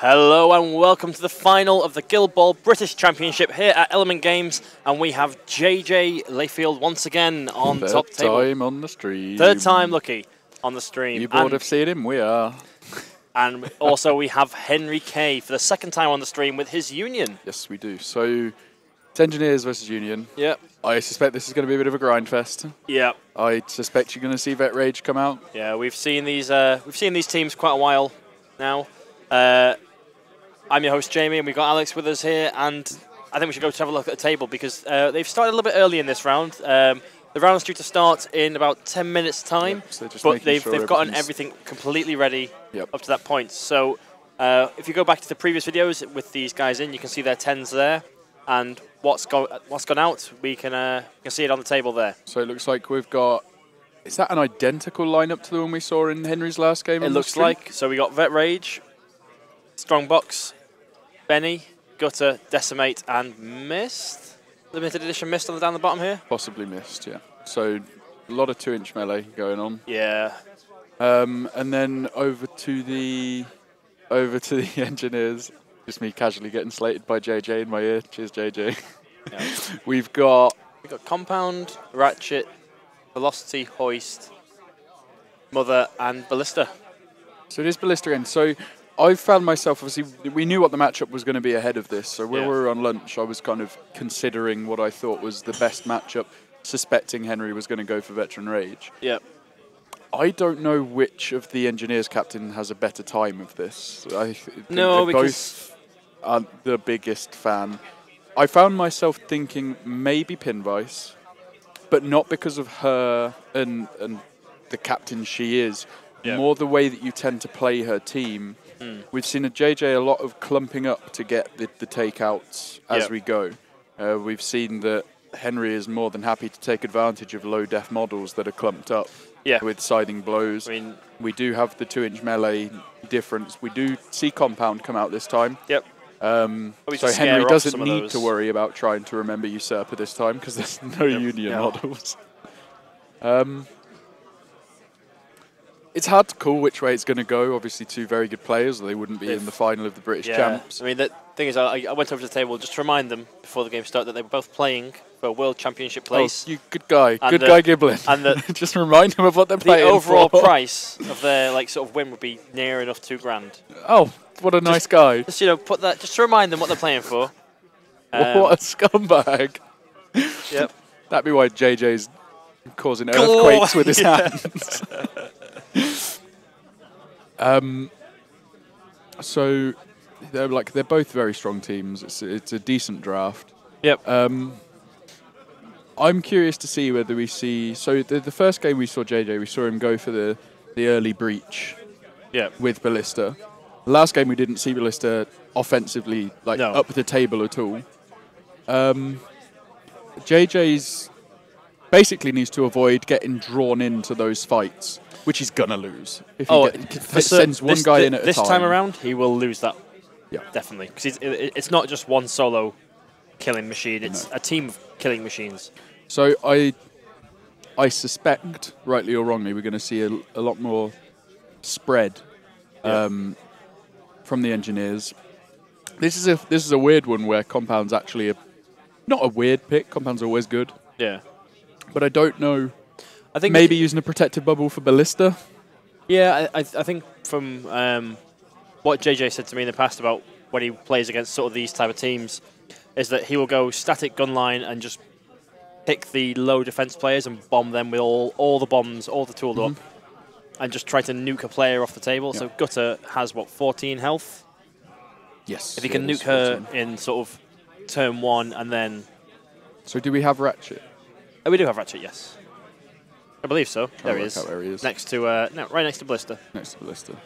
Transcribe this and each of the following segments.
Hello and welcome to the final of the Guild Ball British Championship here at Element Games, and we have JJ Layfield once again on top table. Third time on the stream. Third time lucky on the stream. You bored of seeing him? We are. And also we have Henry K for the second time on the stream with his Union. Yes, we do. So it's Engineers versus Union. Yep. I suspect this is going to be a bit of a grind fest. Yep. I suspect you're going to see Vet Rage come out. Yeah, we've seen these teams quite a while now. I'm your host Jamie, and we've got Alex with us here, and I think we should go to have a look at the table because they've started a little bit early in this round. The round's due to start in about 10 minutes' time, yep, so but they've gotten everything completely ready up to that point. So if you go back to the previous videos with these guys in, you can see their 10s there, and what's gone out, we can see it on the table there. So it looks like we've got, is that an identical lineup to the one we saw in Henry's last game? It looks like. So we got Vet Rage, Strongbox, Benny, Gutter, Decimate, and Mist. Limited edition Mist down the bottom here. Possibly Mist, yeah. So a lot of 2-inch melee going on. Yeah. And then over to the Engineers. Just me casually getting slated by JJ in my ear. Cheers, JJ. Yeah. We've got Compound, Ratchet, Velocity, Hoist, Mother, and Ballista. So it is Ballista again. So I found myself, obviously, we knew what the matchup was going to be ahead of this. So when we were on lunch, I was kind of considering what I thought was the best matchup, suspecting Henry was going to go for Veteran Rage. Yep. I don't know which of the Engineers captain has a better time of this. I think no, they both aren't the biggest fan. I found myself thinking maybe Pinvice, but not because of her and the captain she is. Yep. More the way that you tend to play her team. We've seen a JJ a lot of clumping up to get the takeouts as we go. We've seen that Henry is more than happy to take advantage of low def models that are clumped up with scything blows. I mean, we do have the 2-inch melee difference. We do see Compound come out this time. Yep. So Henry doesn't need to worry about trying to remember Usurper this time because there's no Union models. It's hard to call which way it's going to go. Obviously, two very good players. They wouldn't be in the final of the British Champs. I mean, the thing is, I went over to the table just to remind them before the game started that they were both playing for a World Championship place. Oh, you good guy. Good guy, Giblin. And just remind them of what they're playing for. The overall price of their sort of win would be near enough $2,000. Oh, what a nice guy. Just, put that, just to remind them what they're playing for. What a scumbag. Yep. That'd be why JJ's causing earthquakes with his hands. So they're both very strong teams. It's a decent draft. Yep. I'm curious to see whether we see. So the first game we saw JJ, we saw him go for the early breach. With Ballista. The last game we didn't see Ballista offensively up the table at all. JJ's basically needs to avoid getting drawn into those fights, which he's gonna lose. If he sends one guy in at a time. This time around, he will lose that. Yeah, definitely, because it's not just one solo killing machine; it's a team of killing machines. So I suspect, rightly or wrongly, we're going to see a lot more spread from the Engineers. This is a weird one where Compound's actually not a weird pick. Compound's always good. Yeah. But I don't know. I think maybe using a protective bubble for Ballista. Yeah, I think from what JJ said to me in the past about when he plays against sort of these type of teams, is that he will go static gun line and just pick the low defense players and bomb them with all the bombs, all the tooled up, and just try to nuke a player off the table. Yep. So Gutter has, 14 health? Yes. If he can nuke her in sort of turn 1 and then... So do we have Ratchet? Oh, we do have Ratchet, yes. I believe so. There he is. Where he is. Next to, right next to Ballista. Next to Ballista.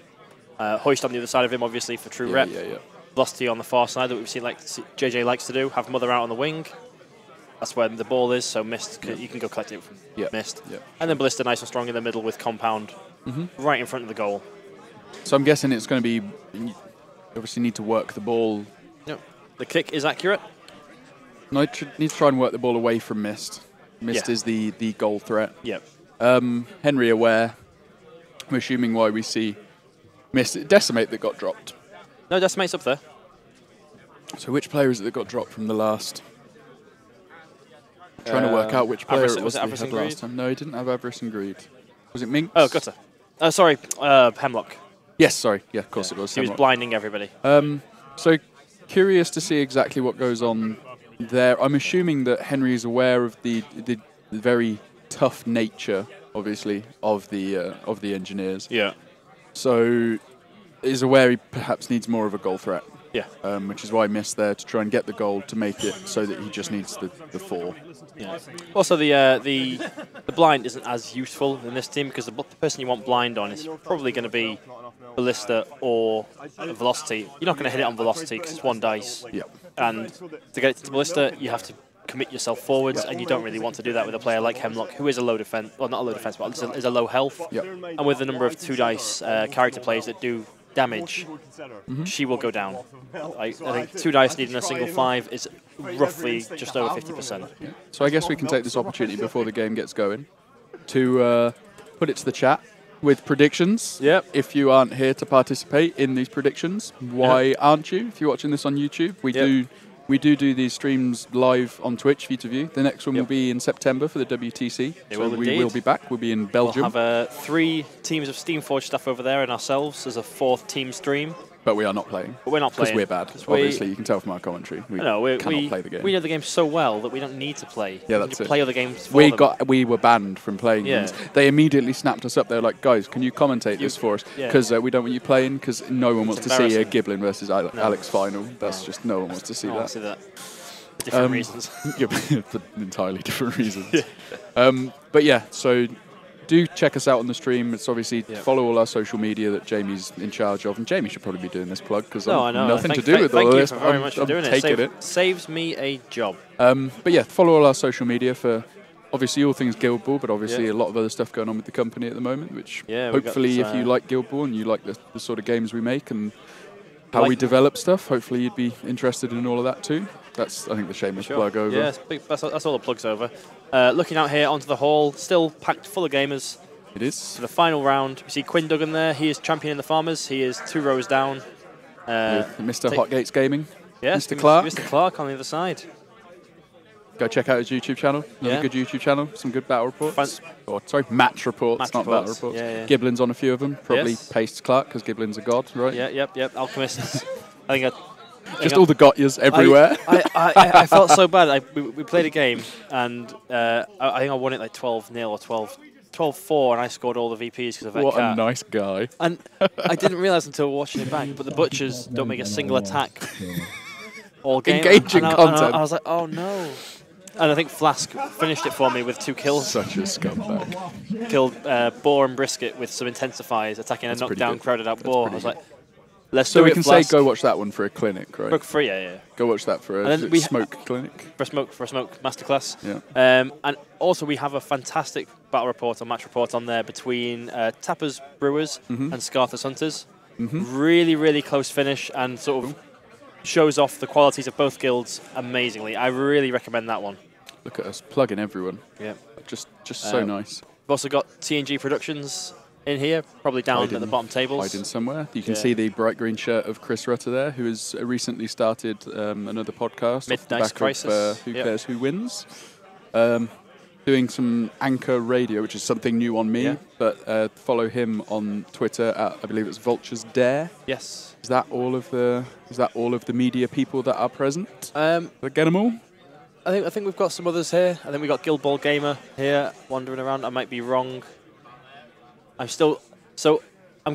Hoist on the other side of him, obviously, for true rep. Yeah. Velocity on the far side that we've seen JJ likes to do. Have Mother out on the wing. That's where the ball is, so Mist, you can go collect it from Mist. Yep. And then Ballista nice and strong in the middle with Compound right in front of the goal. So I'm guessing it's going to be, you obviously need to work the ball. Yep. The kick is accurate. No, need to try and work the ball away from Mist. Mist is the goal threat. Yep. Henry aware. I'm assuming why we see Mist Decimate that got dropped. No, Decimate's up there. So which player is it that got dropped from the last? Trying to work out which player it was that he had last time. No, he didn't have Avarice and Greed. Was it Minx? Oh, Gutter. Sorry, Hemlock. Yes, sorry. Yeah, of course it was. He was blinding everybody. So curious to see exactly what goes on there. I'm assuming that Henry is aware of the very tough nature, obviously, of the engineers. Yeah. So is aware he perhaps needs more of a goal threat. Yeah. Which is why I missed there to try and get the goal to make it so that he just needs the 4. Yeah. Also, the blind isn't as useful in this team because the person you want blind on is probably going to be Ballista or Velocity. You're not going to hit it on Velocity because it's 1 dice. Yep. And to get it to Ballista, you have to commit yourself forwards, and you don't really want to do that with a player like Hemlock, who is a low defense, well, not a low defense, but is a low health. Yep. And with the number of 2 dice character plays that do damage, she will go down. I think 2 dice needing a single 5 is roughly just over 50%. So I guess we can take this opportunity before the game gets going to put it to the chat with predictions. Yep. If you aren't here to participate in these predictions, why aren't you? If you're watching this on YouTube, we do these streams live on Twitch for you to view. The next one will be in September for the WTC. We will be back. We'll be in Belgium. We'll have 3 teams of Steamforged stuff over there and ourselves as a 4th team stream. But we are not playing. But we're not playing. Because we're bad. Obviously, you can tell from our commentary. We cannot play the game. We know the game so well that we don't need to play. Yeah, that's it. Play other games for them. We were banned from playing these. They immediately snapped us up. They were like, guys, can you commentate this for us? Because we don't want you playing, because no one wants to see a Giblin versus Alex final. That's just, no one wants to see that. Different reasons. Yeah, for entirely different reasons. But yeah, so do check us out on the stream. It's obviously follow all our social media that Jamie's in charge of, and Jamie should probably be doing this plug because I've nothing to do with all this. Thank you very much for doing it. Saves me a job. But yeah, follow all our social media for obviously all things Guild Ball, but obviously a lot of other stuff going on with the company at the moment. Which hopefully, if you like Guild Ball and you like the sort of games we make and how we develop stuff, hopefully you'd be interested in all of that too. That's, I think, the shameless plug over. Yeah, that's all the plugs over. Looking out here onto the hall, still packed full of gamers. It is. For the final round, we see Quinn Duggan there. He is championing the farmers. He is 2 rows down. With Mr. Hotgates Gaming. Yes, Mr. Clark. Mr. Clark on the other side. Go check out his YouTube channel. Another good YouTube channel. Some good battle reports. Match reports, not battle reports. Giblin's on a few of them. Probably pastes Clark because Giblin's a god, right? Yep. Alchemists. I think all the Gotyas everywhere. I felt so bad. We played a game, and I think I won it like 12-0 or 12-4, and I scored all the VPs because of that What a nice guy. And I didn't realise until watching it back, but the Butchers don't make a single attack all game. Engaging content. I was like, oh no. And I think Flask finished it for me with 2 kills. Such a scumbag. Killed Boar and Brisket with some intensifiers, attacking a knockdown, crowded out Boar. I was like, let's do it, So we can Flask. say go watch that one for a clinic, right? Book free, yeah. Go watch that for a smoke clinic. For a smoke masterclass. Yeah. And also we have a fantastic battle report or match report on there between Tappers Brewers and Scarthus Hunters. Really, really close finish and sort of shows off the qualities of both guilds amazingly. I really recommend that one. Look at us plugging everyone. Yeah. Just so nice. We've also got TNG Productions in here, probably down at the bottom tables. Hiding somewhere. You can see the bright green shirt of Chris Rutter there, who has recently started another podcast. Mid-Dice Crisis. Who Cares Who Wins. Doing some Anchor Radio, which is something new on me. But follow him on Twitter at, I believe it's Vultures Dare. Yes. Is that all of the media people that are present? Did I get them all? I think we've got some others here. I think we've got Guild Ball Gamer here wandering around. I might be wrong. I'm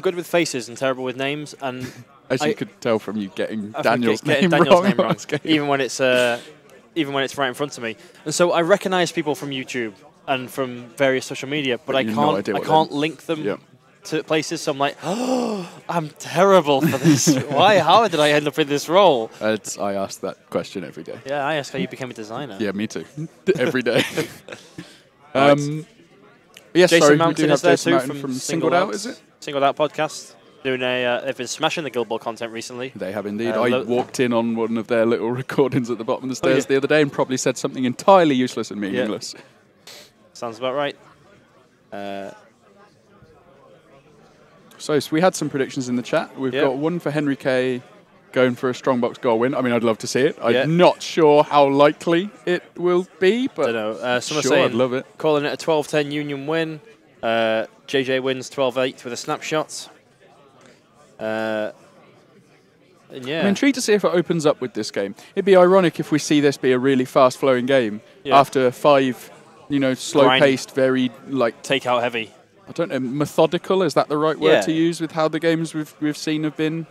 good with faces and terrible with names, and as you could tell from you getting Daniel's name wrong. even when it's right in front of me. And so I recognise people from YouTube and from various social media, but I can't link them to places. So I'm like, oh, I'm terrible for this. Why? How did I end up in this role? I ask that question every day. Yeah, I ask how you became a designer. Yeah, me too. Every day. Yes, Jason Mountain is there too from Singled Out, is it? Singled Out podcast. They've been smashing the Guild Ball content recently. They have indeed. I walked in on one of their little recordings at the bottom of the stairs the other day and probably said something entirely useless and meaningless. Sounds about right. So we had some predictions in the chat. We've got one for Henry K, going for a strong box goal win. I mean, I'd love to see it. Yeah. I'm not sure how likely it will be, but Don't know. Some are sure, saying I'd love it. Calling it a 12-10 Union win. JJ wins 12-8 with a snapshot. And yeah. I'm intrigued to see if it opens up with this game. It'd be ironic if we see this be a really fast-flowing game after 5, slow-paced, very takeout heavy. I don't know, methodical. Is that the right word to use with how the games we've seen have been?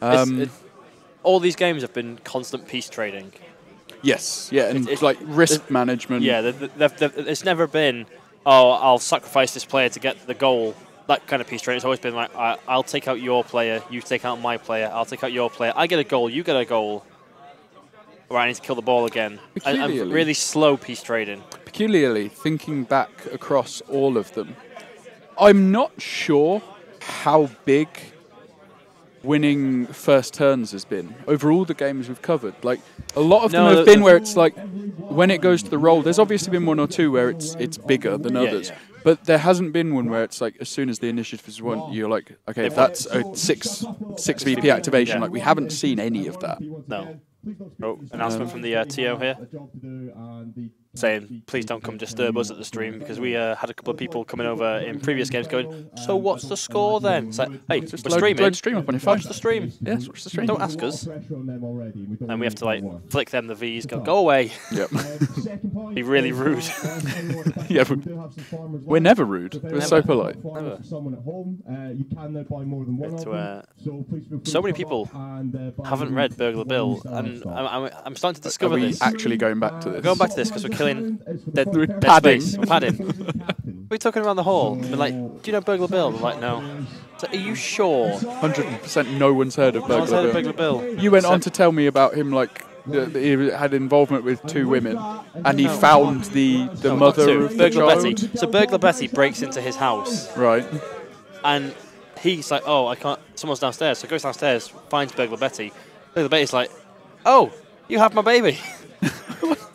All these games have been constant piece trading. Yes, yeah, and risk management. Yeah, it's never been, I'll sacrifice this player to get the goal. That kind of piece trading. It's always been like, I'll take out your player, you take out my player, I'll take out your player. I get a goal, you get a goal. Right, I need to kill the ball again. And really slow piece trading. Peculiarly, thinking back across all of them, I'm not sure how big winning first turns has been over all the games we've covered. Like, a lot of them have been where it's like, when it goes to the roll, there's obviously been one or two where it's bigger than others. Yeah. But there hasn't been one where it's like, as soon as the initiative is won, you're like, okay, that's a 6 VP activation. Like, we haven't seen any of that. No. Oh, announcement from the TO here saying, please don't come disturb us at the stream, because we had a couple of people coming over in previous games going, so what's the score then? It's like, hey, just we're streaming. Load stream up on your phone. Watch the stream. Yes, watch the stream. Don't ask us. And we have to flick them the V's, go away. Yep. Be really rude. Yeah, we're never rude. We're so polite. Never. So many people haven't read Burglar Bill, and I'm starting to discover this. Are we actually going back to this? We're going back to this because we're killing dead padding. space. We're padding. We're talking around the hall. We're like, do you know Burglar Bill? We're like, no. So, are you sure? 100% no one's heard of Burglar Bill. You went on to tell me about him, he had involvement with 2 women, and he found the mother of the child. Betty. So Burglar Betty breaks into his house. Right. And he's like, oh, I can't, someone's downstairs. So goes downstairs, finds Burglar Betty. Burglar Betty's like, oh, you have my baby.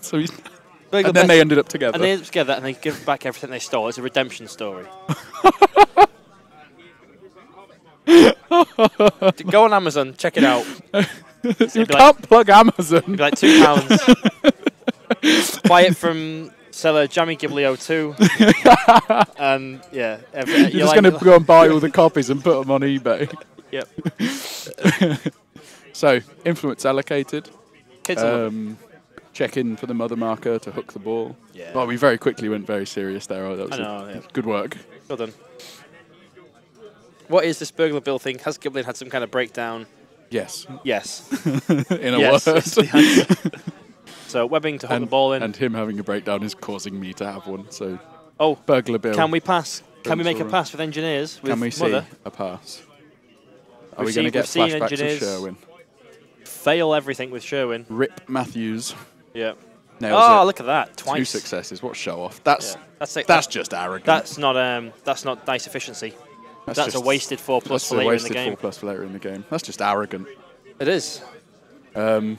So he's... And then they ended up together. And they ended up together, and they give back everything they stole. It's a redemption story. Go on Amazon, check it out. You can't plug Amazon. It'd be like £2. Buy it from seller Jammy Giblio 2. And yeah, you're just going to go and buy all the copies and put them on eBay. Yep. So, influence allocated. Kids check in for the mother marker to hook the ball. Yeah. Well, we very quickly went very serious there. Oh, that was good work. Well done. What is this Burglar Bill thing? Has Giblin had some kind of breakdown? Yes. Yes. In a word. So webbing to hook the ball in. And him having a breakdown is causing me to have one. So Burglar Bill. Can we pass? Can we make a pass with engineers? With can we Mother? See a pass? Are we going to get flashbacks of Sherwin? Fail everything with Sherwin. Rip Matthews. Yeah. Nails it. Look at that! Twice. 2 successes. What show off? That's just arrogant. That's not nice efficiency. That's a wasted 4+ for later in the game. 4+ for later in the game. That's just arrogant. It is. And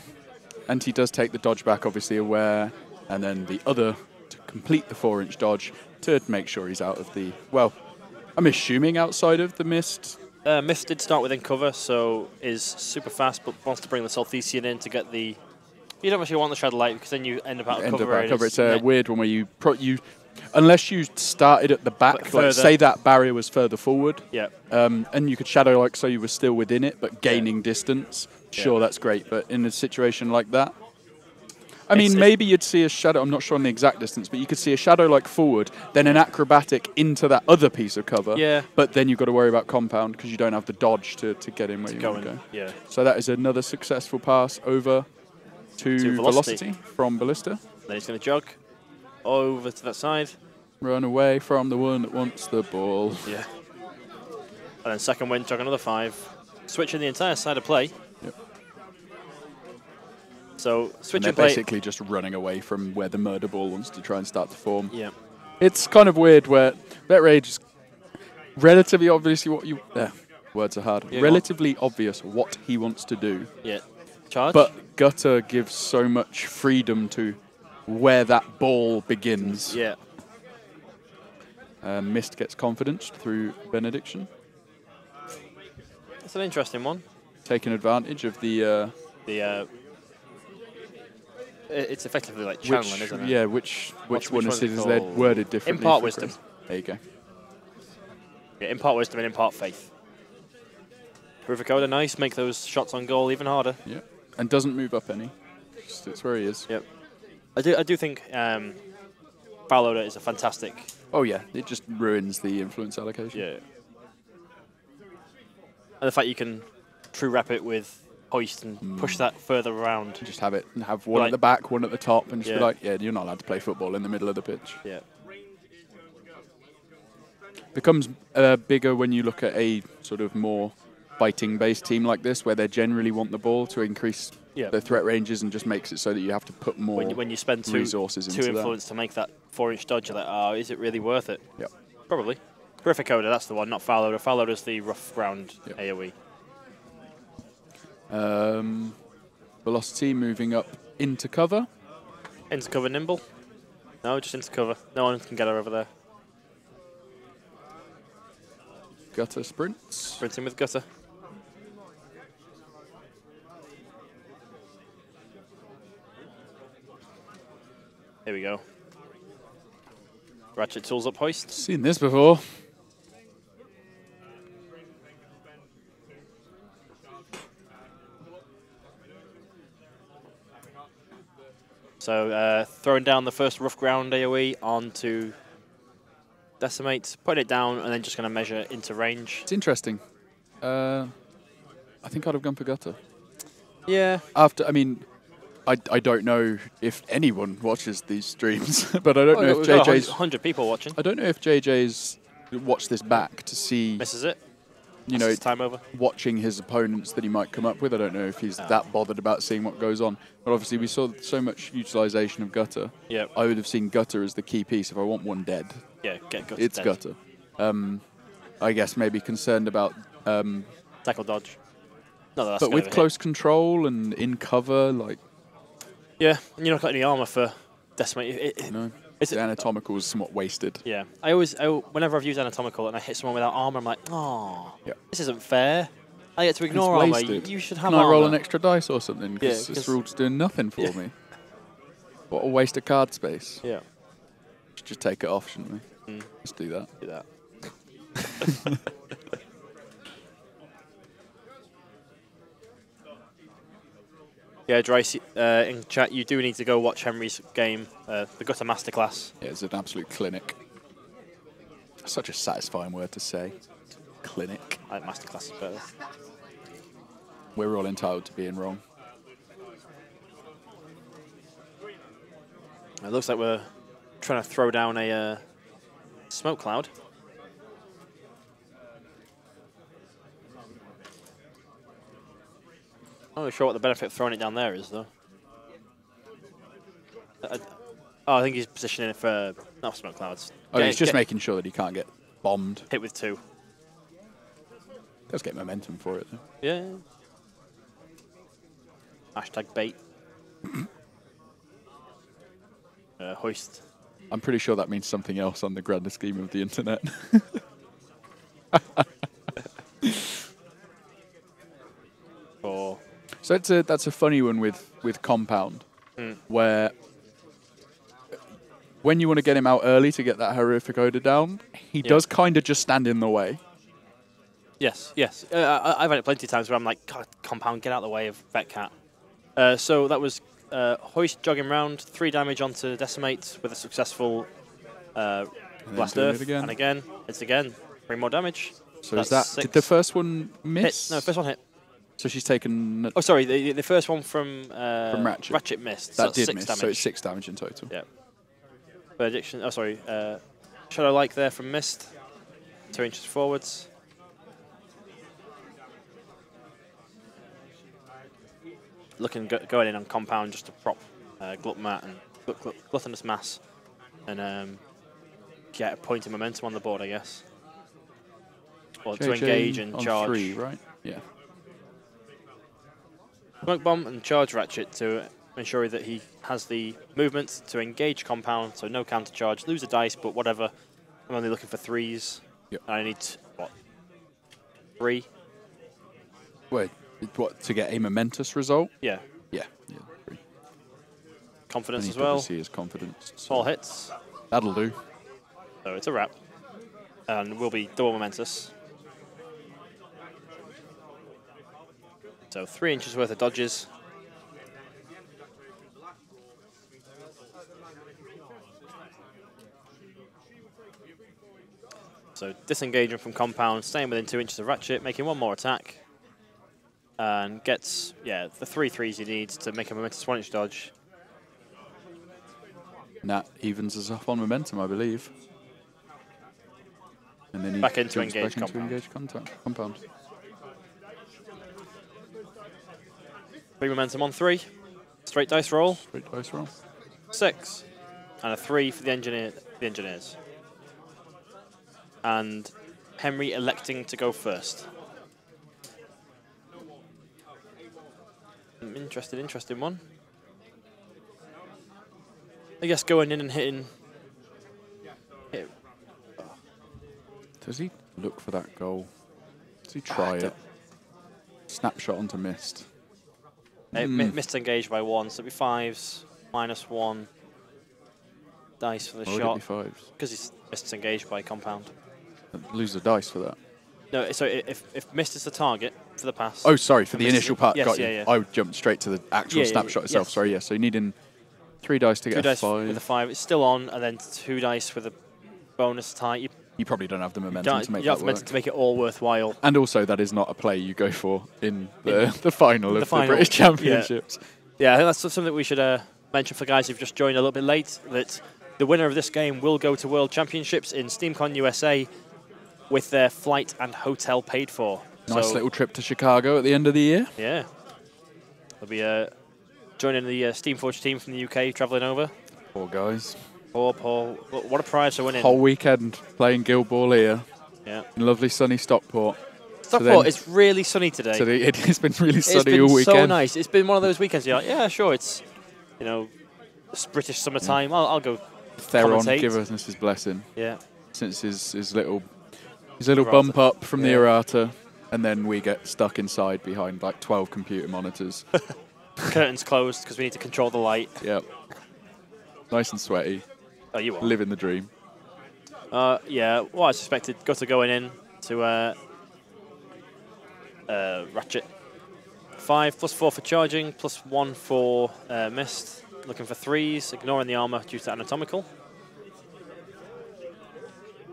he does take the dodge back, obviously aware, and then the other to complete the 4-inch dodge to make sure he's out of the, well, I'm assuming outside of the mist. Mist did start within cover, so is super fast, but wants to bring the Salthesian in to get the... You don't actually want the Shadow Light, because then you end up out of cover. It's a weird one where you unless you started at the back, like say that barrier was further forward, and you could Shadow Light so you were still within it, but gaining distance, sure, that's great. But in a situation like that, I mean, maybe you'd see a Shadow, I'm not sure on the exact distance, but you could see a Shadow Light forward, then an acrobatic into that other piece of cover, but then you've got to worry about compound because you don't have the dodge to get in where you want to go. Yeah. So that is another successful pass over to Velocity from Ballista. Then he's going to jog over to that side. Run away from the one that wants the ball. Yeah. And then second win, jog another 5. Switching the entire side of play. Yep. So switching play. Basically just running away from where the murder ball wants to try and start to form. Yeah. It's kind of weird where that rage is relatively obviously what you... words are hard. Yeah, relatively obvious what he wants to do. Yeah. Charge. But Gutter gives so much freedom to where that ball begins. Yeah. Mist gets confidence through Benediction. That's an interesting one. taking advantage of the it's effectively like channeling, isn't it? Yeah, which one is it they called? worded differently? Impart wisdom. There you go. Yeah, impart wisdom and impart faith. Proof of code are nice, make those shots on goal even harder. Yeah, and doesn't move up any. Just it's where he is. Yep. I do think foul order is a fantastic. Oh yeah, it just ruins the influence allocation. Yeah. And the fact you can true wrap it with hoist and push that further around. Just have one at the back, one at the top, and just be Yeah. like, yeah, you're not allowed to play football in the middle of the pitch. Yeah. Becomes bigger when you look at a sort of more fighting-based team like this, where they generally want the ball to increase their threat ranges, and just makes it so that you have to put more when you spend resources into influence to make that 4-inch dodge, you're like, oh, is it really worth it? Yep. Probably. Terrific Coda, that's the one, not foul order. Foul order is the rough ground AoE. Velocity moving up into cover. Into cover nimble? No, just into cover. No one can get her over there. Gutter sprints. Sprinting with gutter. Here we go. Ratchet tools up hoist. Seen this before. So throwing down the first rough ground AoE onto Decimate, putting it down, and then just going to measure into range. It's interesting. I think I'd have gone for gutter. Yeah. I don't know if anyone watches these streams, but I don't know if we've got JJ's 100 people watching. I don't know if JJ's watched this back to see. Misses it. You know, time over. Watching his opponents that he might come up with. I don't know if he's that bothered about seeing what goes on. But obviously, we saw so much utilization of gutter. Yeah. I would have seen gutter as the key piece if I want one dead. Yeah, get gutter. It's dead. gutter. I guess maybe concerned about. Tackle dodge. No, that's but with close control and in cover, like. Yeah, and you're not got any armor for Decimate. No. The anatomical is somewhat wasted. Yeah. Whenever I've used anatomical and I hit someone without armor, I'm like, oh, this isn't fair. I get to ignore armor. You should have armor. Can I roll an extra dice or something? Because Yeah, this rule's doing nothing for me. What a waste of card space. Yeah. Should just take it off, shouldn't we? Let's do that. Do that. Yeah, Dryce, in chat, you do need to go watch Henry's game, the Gutter Masterclass. Yeah, it's an absolute clinic. Such a satisfying word to say. Clinic. I like Masterclass is better. We're all entitled to being wrong. It looks like we're trying to throw down a smoke cloud. I'm not sure what the benefit of throwing it down there is, though. I think he's positioning it for not smoke clouds. He's just making sure that he can't get bombed. Hit with 2. Does get momentum for it, though. Yeah. Hashtag bait. Hoist. I'm pretty sure that means something else on the grander scheme of the internet. So that's a funny one with Compound, where when you want to get him out early to get that horrific odor down, he does kind of just stand in the way. Yes, yes. I've had it plenty of times where I'm like, God, Compound, get out of the way of Vetcat. So that was Hoist jogging round, 3 damage onto Decimate with a successful Blast Earth. And again, it's again 3 more damage. So is that, did the first one miss? Hit. No, first one hit. So she's taken... Oh, sorry, the first one from Ratchet. Ratchet missed. That so did miss, damage. so it's 6 damage in total. Yeah. Benediction, Shadow Like there from Mist. 2 inches forwards. Going in on Compound just to prop Gluttonous Mass and get a point of momentum on the board, I guess. Or to engage and charge. 3, right? Yeah. Smoke Bomb and charge Ratchet to ensure that he has the movement to engage Compound, so no counter charge. Lose a dice, but whatever. I'm only looking for 3s. Yep. I need, what, 3? Wait, What, to get a momentous result? Yeah. Yeah. Yeah. Agree. Confidence as I need well. to see his confidence. So All hits. that'll do. So it's a wrap. And will be double momentous. So 3 inches worth of dodges. So disengaging from compound, staying within 2 inches of ratchet, making one more attack. And gets, yeah, the 3 threes he needs to make a momentous 1 inch dodge. And that evens us off on momentum, I believe. And then he Back into jumps engage back into compound. engage compound. 3 momentum on 3. Straight dice roll. Straight dice roll. 6. And a 3 for the engineers. And Henry electing to go first. Interesting one. I guess going in and hitting. Does he look for that goal? Does he try it? Snapshot onto missed. Missed engaged by 1, so it'll be 5s, -1. Dice for the shot. It'd be 5s. Because he's missed engaged by compound. Lose the dice for that. No, so if missed is the target for the pass. Oh, sorry, for the missed initial is part. yes, Got you. yeah. I jumped straight to the actual snapshot itself. Yes. Sorry, yes. So you need in 3 dice to 2 get a dice 5. with a 5. It's still on, and then 2 dice with a bonus tie. You probably don't have the momentum to make that work. To make it all worthwhile. And also, that is not a play you go for in the final of the final, British Championships. Yeah, I think that's something we should mention for guys who've just joined a little bit late, that the winner of this game will go to World Championships in SteamCon USA with their flight and hotel paid for. Nice little trip to Chicago at the end of the year. Yeah. They'll be joining the Steamforged team from the UK, travelling over. Poor guys. Poor Paul. What a prize for winning. Whole weekend playing Guild Ball here. Yeah. In lovely sunny Stockport. Stockport, it's really sunny today. So it's been really sunny it's been all weekend. so nice. It's been one of those weekends you're like, yeah, sure, it's, British summertime. I'll go Theron commentate. give us his blessing. Yeah. Since his little bump up from the errata, and then we get stuck inside behind like 12 computer monitors. Curtains closed because we need to control the light. Yep. Nice and sweaty. Oh, you are. Living the dream. Yeah, well, I suspected Gutter going in to Ratchet. 5 +4 for charging, +1 for mist. Looking for 3s, ignoring the armor due to anatomical.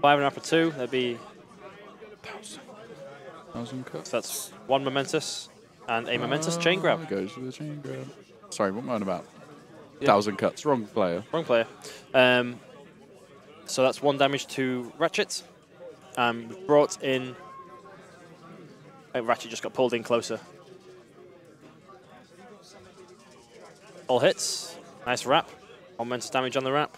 5 and upper 2, that'd be 1,000 cuts. So that's 1 momentous and a momentous chain grab. Goes for the chain grab. Sorry, what am I on about? 1,000 cuts, wrong player. Wrong player. So that's 1 damage to Ratchet. We've brought in. Ratchet just got pulled in closer. All hits. Nice wrap. 1 momentous damage on the wrap.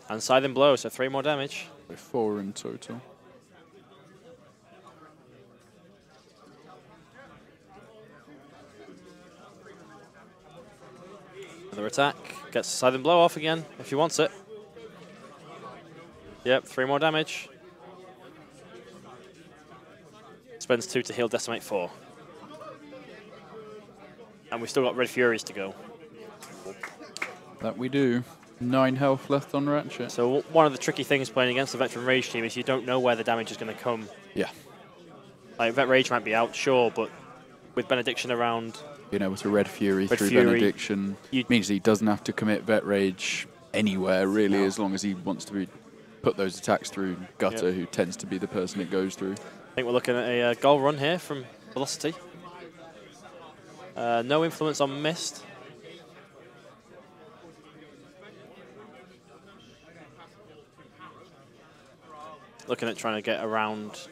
And Scything Blow, so 3 more damage. 4 in total. Another attack. Gets Scything Blow off again if he wants it. Yep, 3 more damage. Spends 2 to heal Decimate 4. And we've still got Red Furies to go. That we do. 9 health left on Ratchet. So one of the tricky things playing against the Veteran Rage team is you don't know where the damage is going to come. Yeah. Like, Vet Rage might be out, sure, but with Benediction around... Being able to Red Fury through Fury, Benediction means he doesn't have to commit Vet Rage anywhere, really, as long as he wants to put those attacks through Gutter, who tends to be the person it goes through. I think we're looking at a goal run here from Velocity. No influence on Mist. Looking at trying to get around.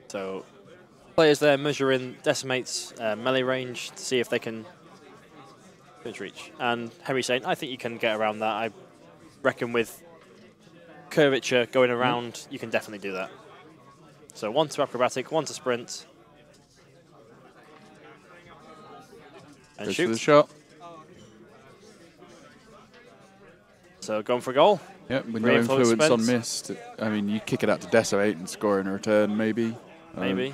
So players there measuring Decimate's melee range to see if they can reach. And Henry saying, I think you can get around that. I reckon with curvature going around, you can definitely do that. So 1 to acrobatic, 1 to sprint. And Goes shoot. for the shot. So going for a goal. Yeah, with no Re-influence influence on Spence. missed. I mean, you kick it out to Decimate and score in a return, maybe. Maybe.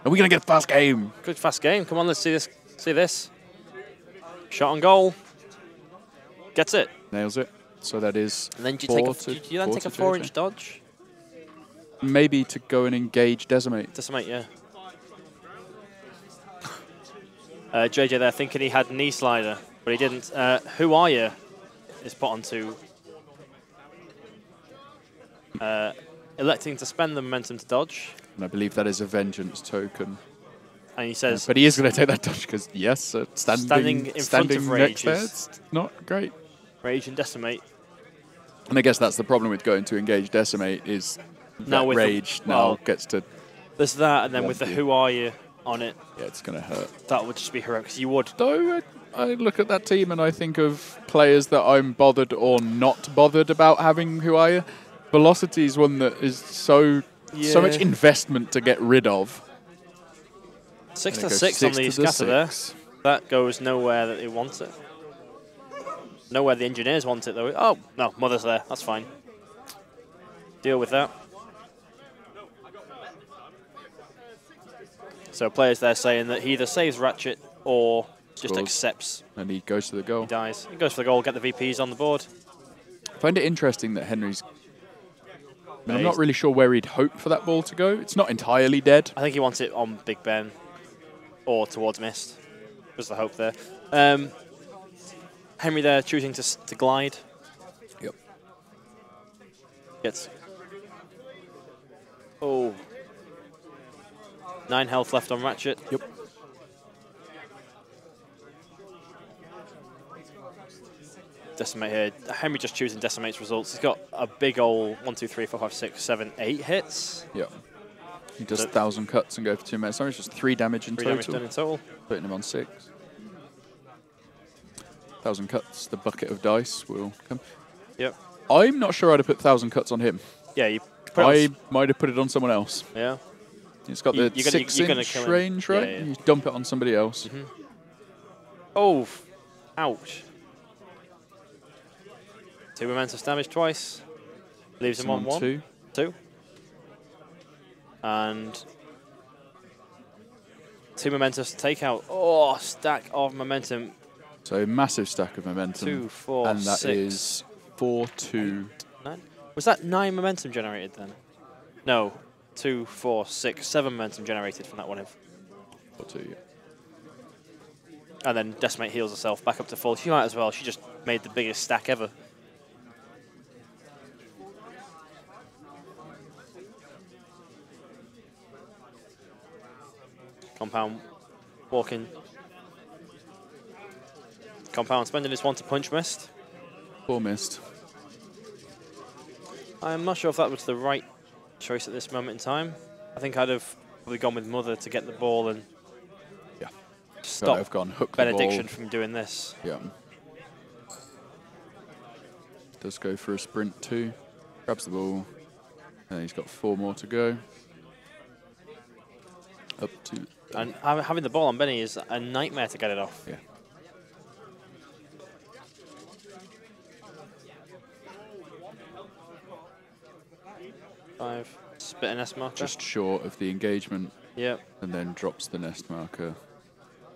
Are we going to get a fast game? Good fast game. Come on, let's see this. See this. Shot on goal. Gets it. Nails it. So that is. And then do you then take a 4-inch dodge? Maybe to go and engage Decimate. Decimate, yeah. JJ there thinking he had knee slider, but he didn't. Who are you? Is put onto. Electing to spend the momentum to dodge. And I believe that is a vengeance token. And he says. But he is going to take that dodge because, yes, standing in front of Rage next there, it's not great. Rage and Decimate. And I guess that's the problem with going to engage Decimate is now with Rage gets to. There's that, and then with the Who Are You on it. Yeah, it's going to hurt. That would just be heroic, because you would. Though I look at that team and I think of players that I'm bothered or not bothered about having Who Are You. Velocity is one that is so much investment to get rid of. 6 to 6 on the scatter there. That goes nowhere that they want it. Nowhere the engineers want it, though. Oh, no, Mother's there. That's fine. Deal with that. So players there saying that he either saves Ratchet or just accepts. And he goes to the goal. He dies. He goes for the goal, get the VPs on the board. I find it interesting that Henry's... I'm not really sure where he'd hope for that ball to go. It's not entirely dead. I think he wants it on Big Ben or towards Mist. Was the hope there. Henry there choosing to glide. Yep. Gets... Oh. 9 health left on Ratchet. Yep. Decimate here. Henry just choosing Decimate's results. He's got a big old 1, 2, 3, 4, 5, 6, 7, 8 hits. Yep. He does 1,000 cuts and go for 2 minutes. Sorry, it's just 3 damage in total. 3 damage done in total. Putting him on 6. 1,000 cuts. The bucket of dice will come. Yep. I'm not sure I'd have put 1,000 cuts on him. Yeah, you. I might have put it on someone else. Yeah. It's got the 6-inch range, right? Yeah, yeah. You dump it on somebody else. Mm-hmm. Oh, ouch. 2 momentous damage twice. Leaves him on 1. 2. And 2 momentous takeout. Oh, stack of momentum. So massive stack of momentum. 2, 4, and that 6. is 4, 2. 9. Was that 9 momentum generated then? No. 2, 4, 6, 7 momentum generated from that one. 4, 2, yeah. And then Decimate heals herself back up to full. She might as well. She just made the biggest stack ever. Compound walking. Compound spending his 1 to punch Mist. 4 missed. I'm not sure if that was the right choice at this moment in time. I think I'd have probably gone with Mother to get the ball and stop I've gone hook Benediction from doing this. Yeah. Does go for a sprint too. Grabs the ball. And he's got 4 more to go. Up to... And having the ball on Benny is a nightmare to get it off. Yeah. Five. Spit an S marker. Just short of the engagement. Yep. And then drops the nest marker.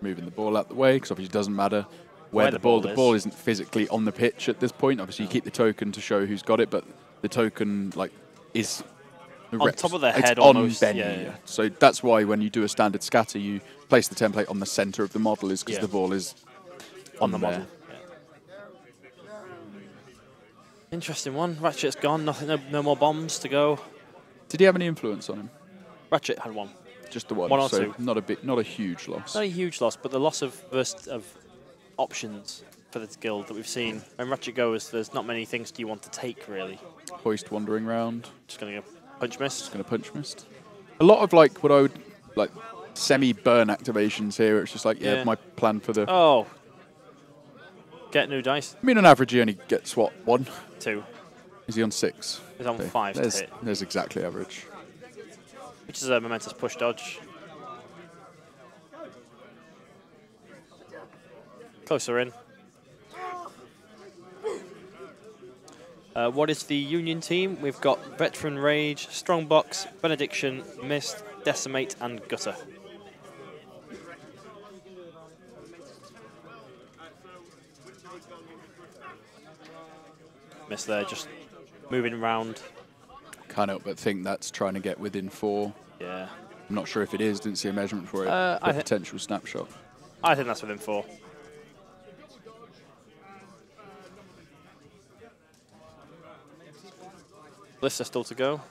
Moving the ball out the way, because obviously it doesn't matter where the ball is. The ball isn't physically on the pitch at this point. Obviously you keep the token to show who's got it, but the token is... on top of their head on almost. Benny, yeah. So that's why when you do a standard scatter, you place the template on the center of the model, is because the ball is on the model. Yeah. Interesting one. Ratchet's gone. Nothing. No more bombs to go. Did he have any influence on him? Ratchet had 1. Just the 1. 1 or so 2. Not a huge loss. Not a huge loss, but the loss of options for the guild that we've seen. When Ratchet goes, there's not many things you want to take really. Hoist wandering round. Just gonna go punch Mist. Just gonna punch Mist. A lot of what I would semi-burn activations here. It's just my plan for the. Oh. Get new dice. I mean, on average, he only gets what, 1? 2. Is he on 6? He's on 5 to hit. There's exactly average. Which is a momentous push dodge. Closer in. What is the Union team? We've got Veteran Rage, Strongbox, Benediction, Mist, Decimate, and Gutter. Mist there, just moving around. Can't help but think that's trying to get within 4. Yeah. I'm not sure if it is. Didn't see a measurement for it. A potential snapshot. I think that's within 4. Blister still to go.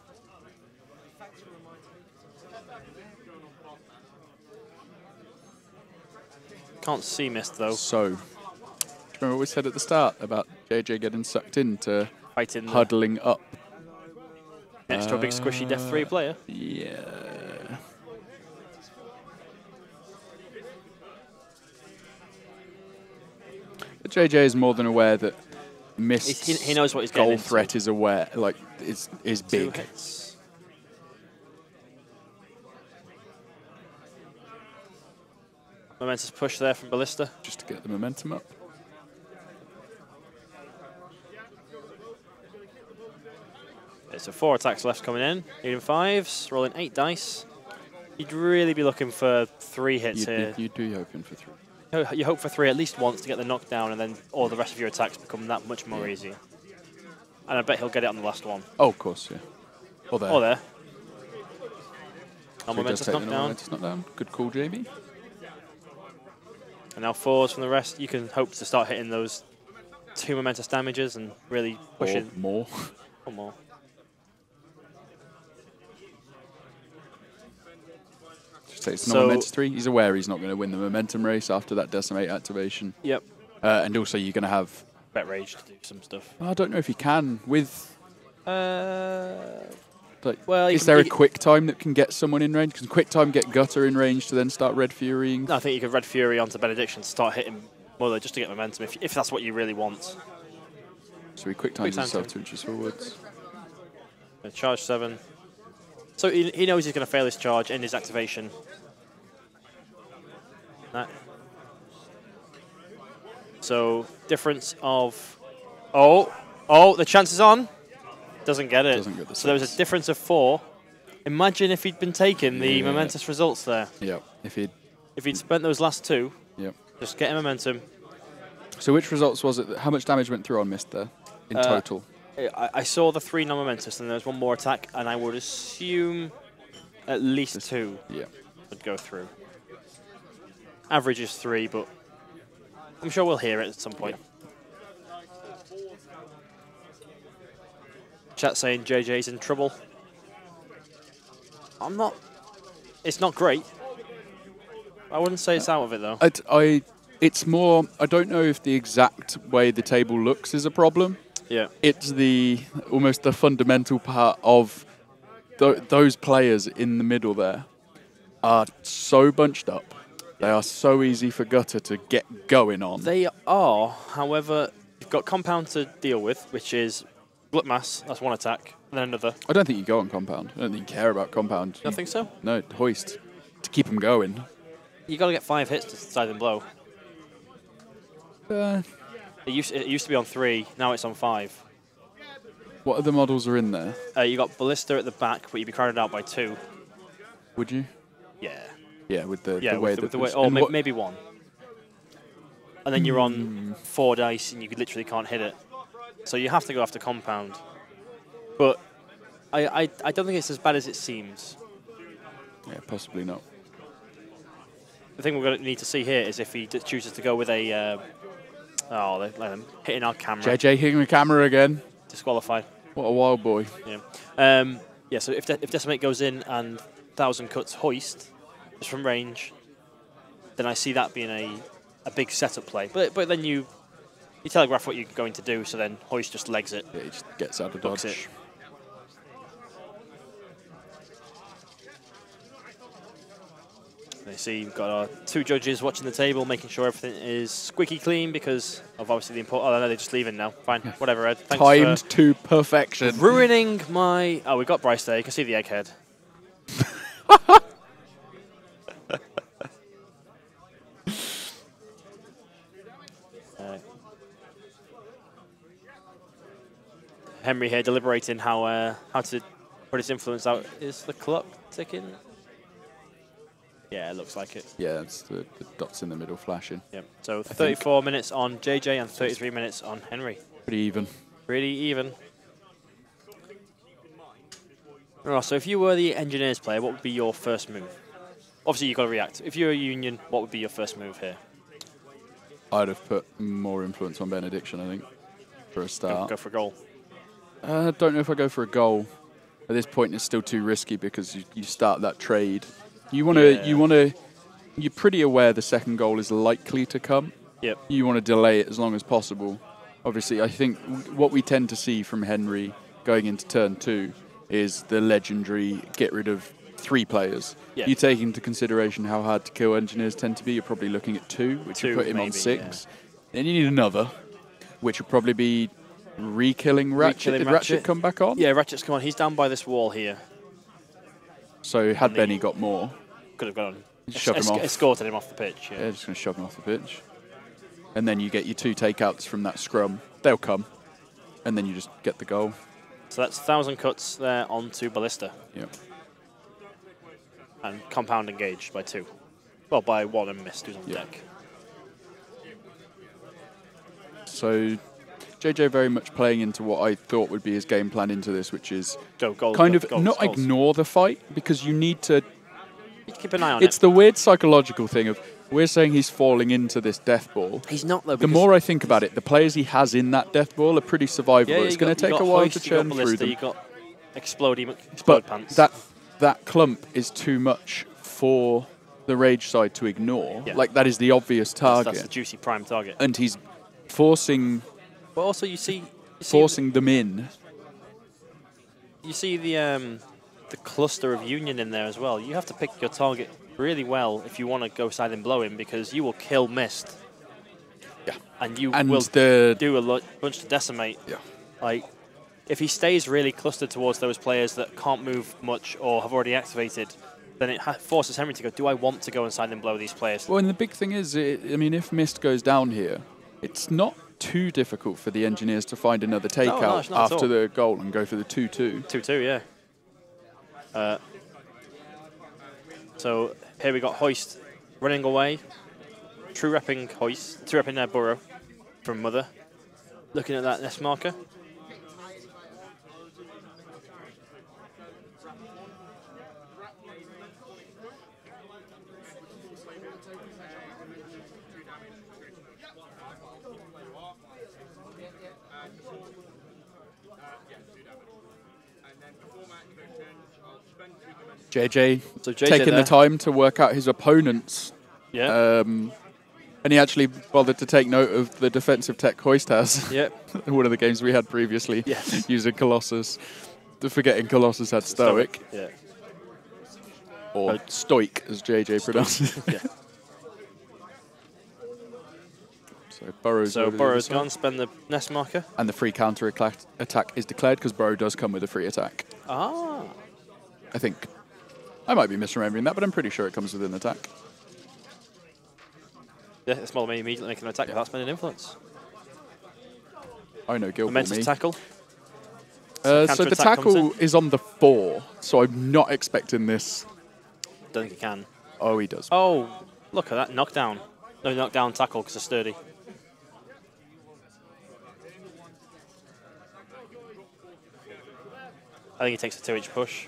Can't see Mist though. So, remember what we said at the start about JJ getting sucked into Fighting huddling up? Next to a big squishy Def 3 player. Yeah. But JJ is more than aware that Mist's he knows what he's getting goal into. threat is aware, like is 2 big. hits. Momentous push there from Ballista. Just to get the momentum up. Okay, so 4 attacks left coming in. Needing 5s, rolling 8 dice. You'd really be looking for 3 hits here. You'd be hoping for 3. You hope for 3 at least once to get the knockdown, and then all the rest of your attacks become that much more easy. And I bet he'll get it on the last one. Oh, of course, yeah. Or there. Or there. So Momentous knockdown. knockdown. Good call, Jamie. And now 4s from the rest. You can hope to start hitting those 2 momentous damages and really push it. Or more. Or more. Just takes the momentous 3. He's aware he's not going to win the momentum race after that Decimate activation. Yep. And also you're going to have... Bet Rage to do some stuff. I don't know if he can with... Well, is there a quick time that can get someone in range? Can quick time get Gutter in range to then start Red Furying? No, I think you could Red Fury onto Benediction to start hitting Mother just to get momentum, if that's what you really want. So he quick times himself 2 inches forwards. Charge 7. So he knows he's going to fail his charge and his activation. That. So difference of... Oh, the chance is on. Doesn't get it. Doesn't get the so there was a difference of 4. Imagine if he'd been taking the momentous results there. Yeah. If he'd spent those last 2, yep. Just getting momentum. So which results was it? How much damage went through on Mist there in total? I saw the 3 non-momentous, and there was 1 more attack, and I would assume at least 2 would go through. Average is 3, but I'm sure we'll hear it at some point. Chat saying JJ's in trouble. I'm not. It's not great. I wouldn't say it's out of it though. It's more. I don't know if the exact way the table looks is a problem. Yeah. It's almost the fundamental part of those players in the middle there are so bunched up. They are so easy for Gutter to get going on. They are. However, you've got Compound to deal with, which is Glut Mass. That's 1 attack, and then another. I don't think you go on Compound. I don't think you care about Compound. You don't think so? No, Hoist to keep him going. You got to get 5 hits to side and blow. It used to be on 3. Now it's on 5. What other models are in there? You got Ballista at the back, but you'd be crowded out by 2. Would you? Yeah. Yeah, with the way that... the way, or maybe 1. And then you're on 4 dice, and you literally can't hit it. So you have to go after Compound. But I don't think it's as bad as it seems. Yeah, possibly not. The thing we're going to need to see here is if he chooses to go with a... hitting our camera. JJ hitting the camera again. Disqualified. What a wild boy. Yeah. So if Decimate goes in and 1,000 cuts Hoist, just from range, then I see that being a big setup play. But then you telegraph what you're going to do, so then Hoist just legs it. Yeah, he just gets out of dodge. It. You see, you've got our 2 judges watching the table, making sure everything is squeaky clean because of obviously the import. Oh, no, they're just leaving now. Fine, whatever, Ed. Thanks timed to perfection. Ruining my... Oh, we got Bryce there. You can see the egghead. Henry here deliberating how to put his influence out. Is the clock ticking? Yeah, it looks like it. Yeah, it's the dots in the middle flashing. Yep. So 34 minutes on JJ and 33 minutes on Henry. Pretty even. Pretty even. Right, so if you were the Engineers player, what would be your first move? Obviously, you've got to react. If you're a Union, what would be your first move here? I'd have put more influence on Benediction, I think, for a start. Go for a goal. I don't know if I go for a goal. At this point, it's still too risky because you start that trade. You want to, you're pretty aware the second goal is likely to come. Yep. You want to delay it as long as possible. Obviously, I think what we tend to see from Henry going into turn 2 is the legendary get rid of 3 players. Yeah. You take into consideration how hard to kill Engineers tend to be, you're probably looking at 2, which would put him on 6. Yeah. Then you need another, which would probably be re-killing Ratchet. Did Ratchet come back on? Yeah, Ratchet's come on. He's down by this wall here. So had Benny got more, could have gone. Shove him off. Escorted him off the pitch. Yeah, just going to shove him off the pitch. And then you get your 2 takeouts from that scrum. They'll come. And then you just get the goal. So that's 1,000 cuts there onto Ballista. Yep. And compound engaged by 2. Well, by 1 and missed, who's on deck. So JJ very much playing into what I thought would be his game plan into this, which is goals, not ignore the fight, because you need to keep an eye on it. It's the weird psychological thing of we're saying he's falling into this death ball. He's not, though. The more I think about it, the players he has in that death ball are pretty survivable. Yeah, it's going to take a while to churn through them. You got explode but pants. That clump is too much for the Rage side to ignore. Yeah. Like, that is the obvious target. That's the juicy prime target. And he's forcing... But also, you see forcing them in. You see the cluster of Union in there as well. You have to pick your target really well if you want to go side and blow him, because you will kill Mist. Yeah. And you will do a bunch to decimate. Yeah. Like, if he stays really clustered towards those players that can't move much or have already activated, then it forces Henry to go, do I want to go inside and blow these players? Well, and the big thing is, I mean, if Mist goes down here, it's not too difficult for the Engineers to find another takeout after the goal and go for the 2-2. 2-2, yeah. So here we got Hoist running away. True repping Hoist, true repping their Burrow from Mother. Looking at that nest marker. JJ taking the time to work out his opponents. Yeah. And he actually bothered to take note of the defensive tech Hoist has. Yep. One of the games we had previously. Yes. Using Colossus. Forgetting Colossus had Stoic. Yeah. Or Stoic, as JJ pronounced it. Yeah. So Burrow's gone, spend the nest marker. And the free counter attack is declared because Burrow does come with a free attack. Ah. I think. I might be misremembering that, but I'm pretty sure it comes with an attack. Yeah, it's more than immediately making an attack without spending influence. I know, Guild Momentous tackle. So the tackle is on the 4, so I'm not expecting this. Don't think he can. Oh, he does. Oh, look at that knockdown. No, knockdown tackle because it's sturdy. I think he takes a 2-inch push.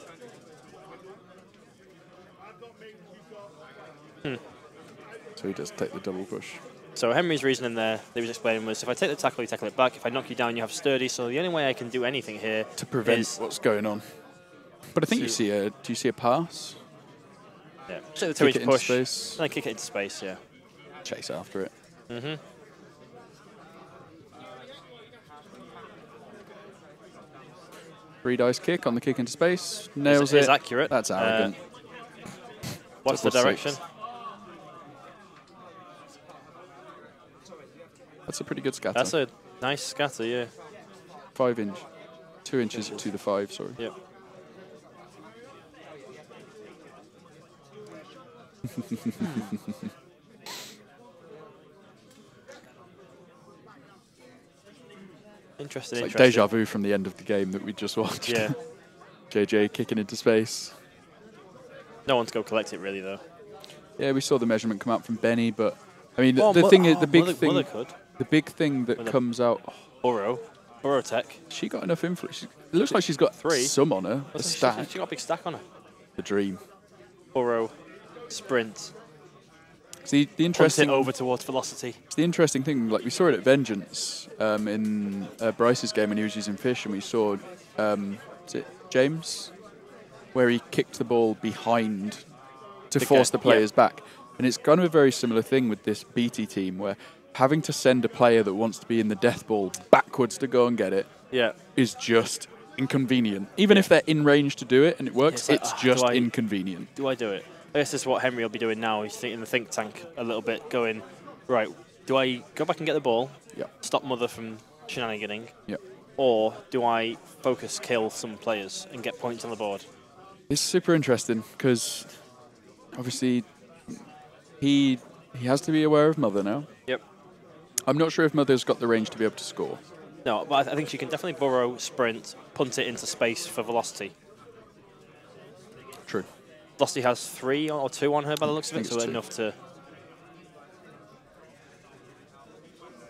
So he does take the double push. So Henry's reasoning there that he was explaining was, if I take the tackle, you tackle it back. If I knock you down, you have sturdy. So the only way I can do anything here to prevent what's going on. But I think you see a. Do you see a pass? Yeah, take the 2-inch push. Space. Then kick it into space. Yeah. Chase after it. Mhm. Three dice kick on the kick into space. Nails it. Is accurate. That's arrogant. What's the direction? 6. That's a pretty good scatter. That's a nice scatter, yeah. 5 inch. 2 inches to the 5, sorry. Yep. Interesting. It's like deja vu from the end of the game that we just watched. Yeah. JJ kicking into space. No one to go collect it, really, though. Yeah, we saw the measurement come out from Benny, but I mean, the thing is, the big thing that comes out. Burrow tech. She got enough influence. It looks like she's got 3. Some on her. A stack. She got a big stack on her. The dream. Burrow, sprint. See, the interesting over towards velocity. It's the interesting thing. Like we saw it at Vengeance in Bryce's game when he was using fish, and we saw is it James, where he kicked the ball behind to force the players back. And it's kind of a very similar thing with this BT team, where having to send a player that wants to be in the death ball backwards to go and get it is just inconvenient. Even if they're in range to do it and it works, it's just inconvenient. Do I do it? I guess this is what Henry will be doing now. He's in the think tank a little bit, going, right, do I go back and get the ball, stop Mother from shenaniganing, or do I focus kill some players and get points on the board? It's super interesting because obviously he has to be aware of Mother now. Yep. I'm not sure if Mother's got the range to be able to score. No, but I think she can definitely burrow, sprint, punt it into space for velocity. True. Velocity has 3 or 2 on her by the looks of it, so enough to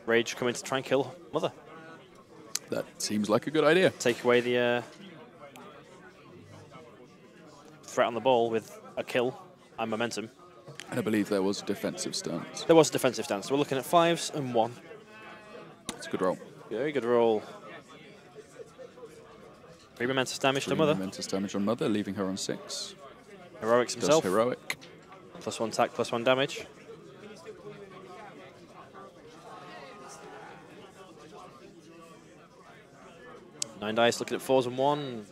Rage come in to try and kill Mother. That seems like a good idea. Take away the threat on the ball with a kill and momentum. And I believe there was a defensive stance. There was a defensive stance. We're looking at 5s and 1. It's a good roll. Very good roll. 3 momentous damage to Mother. Momentous damage on Mother, leaving her on 6. Heroics himself. Does heroic. +1 attack, +1 damage. Nine dice, looking at 4s and 1.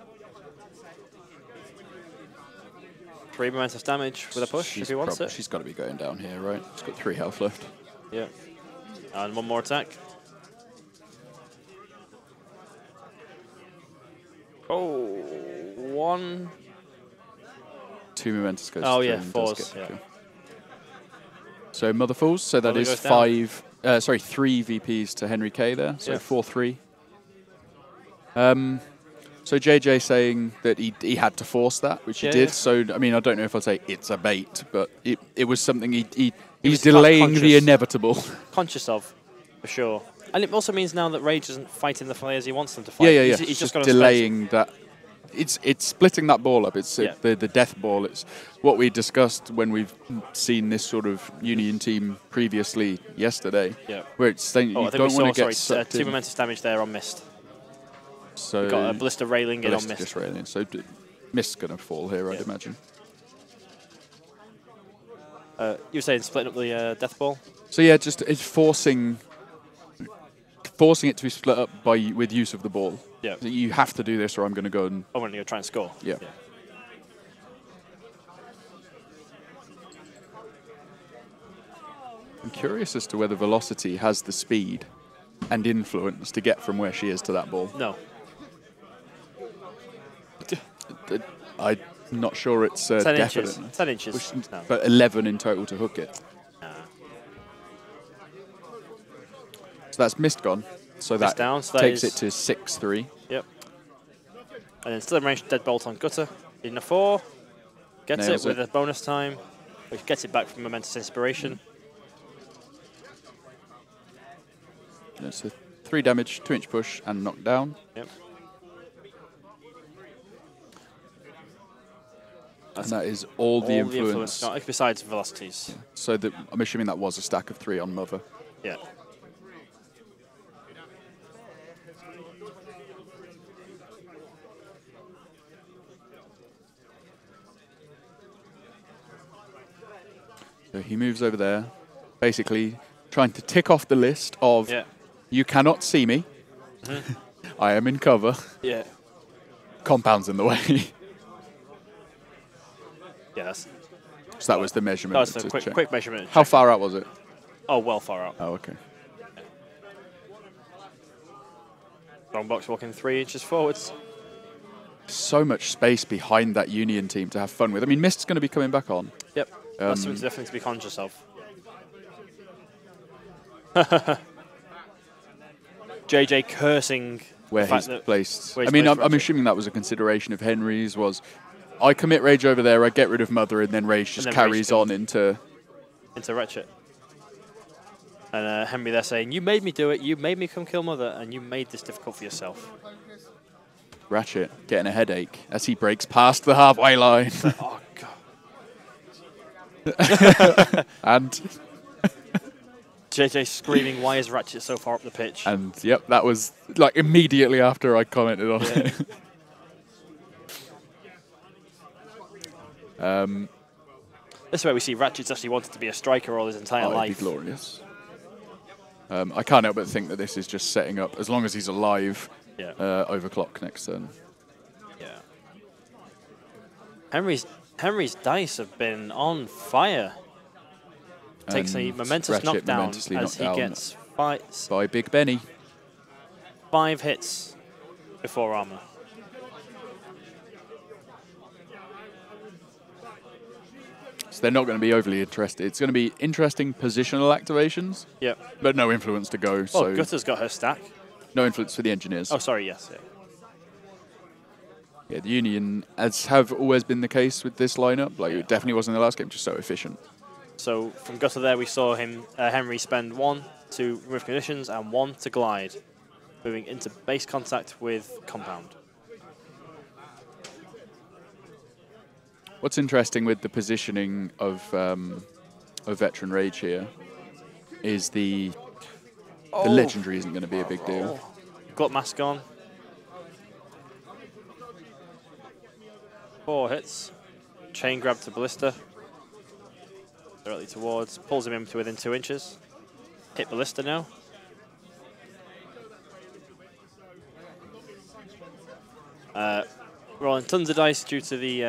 3 momentous damage with a push if he wants it. She's got to be going down here, right? She's got 3 health left. Yeah. And 1 more attack. Oh, 1. 2 momentous goes. Oh yeah, 4s. Yeah. So Mother falls. So that is 3 VPs to Henry K there. So 4-3. So JJ saying that he had to force that, which he did. So I mean, I don't know if I'd say it's a bait, but it was something he's delaying the inevitable. Conscious of, for sure. And it also means now that Rage isn't fighting the players he wants them to fight. Yeah. He's just got delaying that. It's splitting that ball up. It's the death ball. It's what we discussed when we've seen this sort of Union team previously yesterday. Yeah. Where it's saying you don't want to get sucked 2 momentous damage there on Mist. So we got a Ballista railing in on Mist. Just railing. So Mist's going to fall here, I'd imagine. You were saying splitting up the death ball? So yeah, just it's forcing it to be split up with use of the ball. Yeah. So you have to do this, or I'm going to go and. I'm going to go try and score. Yeah. I'm curious as to whether Velocity has the speed and influence to get from where she is to that ball. No. I'm not sure it's 10 definite. Inches. 10 inches. No. But 11 in total to hook it. So that's Mist gone. So that takes it to 6-3. Yep. And then still in range, Deadbolt on Gutter. In a 4. Gets it with a bonus time. Which gets it back from Momentous Inspiration. So 3 damage, 2-inch push, and knock down. Yep. And that is all the influence. Besides velocities. Yeah. So I'm assuming that was a stack of 3 on Mother. Yeah. So he moves over there, basically trying to tick off the list of you cannot see me. I am in cover. Yeah. Compound's in the way. Yeah, so that was the measurement. That was the quick measurement. How far out was it? Oh, well far out. Oh, okay. Long box walking 3 inches forwards. So much space behind that Union team to have fun with. I mean, Mist's going to be coming back on. Yep. That's something definitely to be conscious of. JJ cursing where the fact he's that placed. where I he's mean, placed I'm Ratchet. assuming that was a consideration of Henry's. Was I commit Rage over there, I get rid of Mother, and then Rage just then Rage carries killed. on into Ratchet. And Henry there saying, "You made me do it. You made me come kill Mother, and you made this difficult for yourself." Ratchet getting a headache as he breaks past the halfway line. Oh god. And JJ screaming, "Why is Ratchet so far up the pitch?" yep, that was like immediately after I commented on it. This is where we see Ratchet's actually wanted to be a striker all his entire It'd be life. glorious. I can't help but think that this is just setting up, as long as he's alive, Yeah. overclock next turn. Yeah. Henry's dice have been on fire. Takes a And momentous Ratchet knockdown momentously as knocked he down gets by Big Benny. 5 hits before armor. So they're not going to be overly interested. It's going to be interesting positional activations, Yep. but no influence to go. Oh, So Gutter's got her stack. no influence for the engineers. Oh, sorry, yes. Yeah. Yeah, the Union, as have always been the case with this lineup, like it definitely was in the last game, just so efficient. So from Gutter there, we saw him, Henry spend 1 to remove conditions and 1 to glide, moving into base contact with compound. What's interesting with the positioning of Veteran Rage here is the legendary isn't going to be a big deal. Glut mask on. 4 hits. Chain grab to Ballista. Directly towards. Pulls him in to within 2 inches. Hit Ballista now. Rolling tons of dice due to the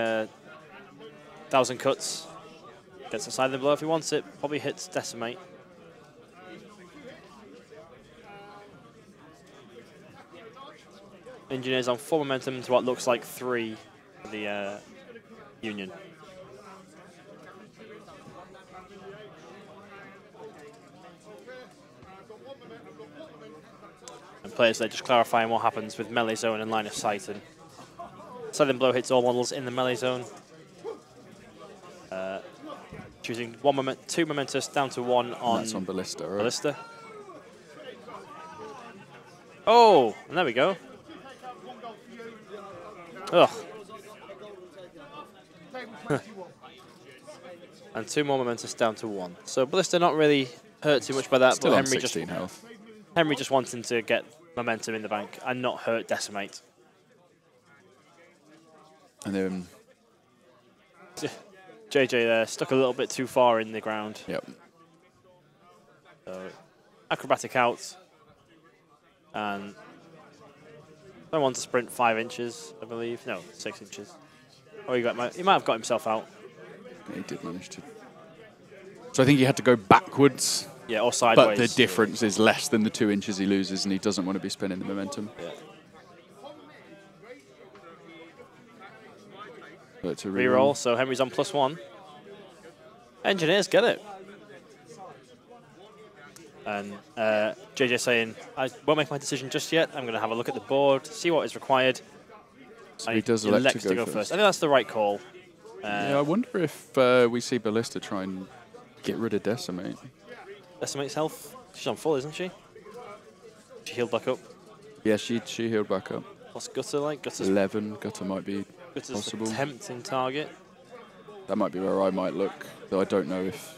1,000 cuts. Gets a silent blow if he wants it. Probably hits Decimate. Engineers on 4 momentum to what looks like 3 for the Union. And players there just clarifying what happens with melee zone and line of sight. And Silent Blow hits all models in the melee zone. Choosing 2 momentous down to 1 on, That's on Ballista, right? Ballista. Oh, and there we go. Ugh. And 2 more momentous down to 1. So Ballista not really hurt too much by that, Still but on 16 health. Henry just wanting to get momentum in the bank and not hurt Decimate. And then, JJ there stuck a little bit too far in the ground. yep. So acrobatic out. And I want to sprint 5 inches, I believe. No, 6 inches. Oh, he might have got himself out. He did manage to. So I think he had to go backwards, Yeah, or sideways. but the difference is less than the 2 inches he loses, and he doesn't want to be spinning the momentum. Yeah. But it's a Reroll, so Henry's on +1. Engineers get it. And JJ saying, I won't make my decision just yet. I'm going to have a look at the board, see what is required. So he does elect to go first. I think that's the right call. Yeah, I wonder if we see Ballista try and get rid of Decimate. Decimate's health. She's on full, isn't she? She healed back up. Yeah, she healed back up. What's Gutter like? Gutter's 11, Gutter might be possible. the tempting target. That might be where I might look, though I don't know if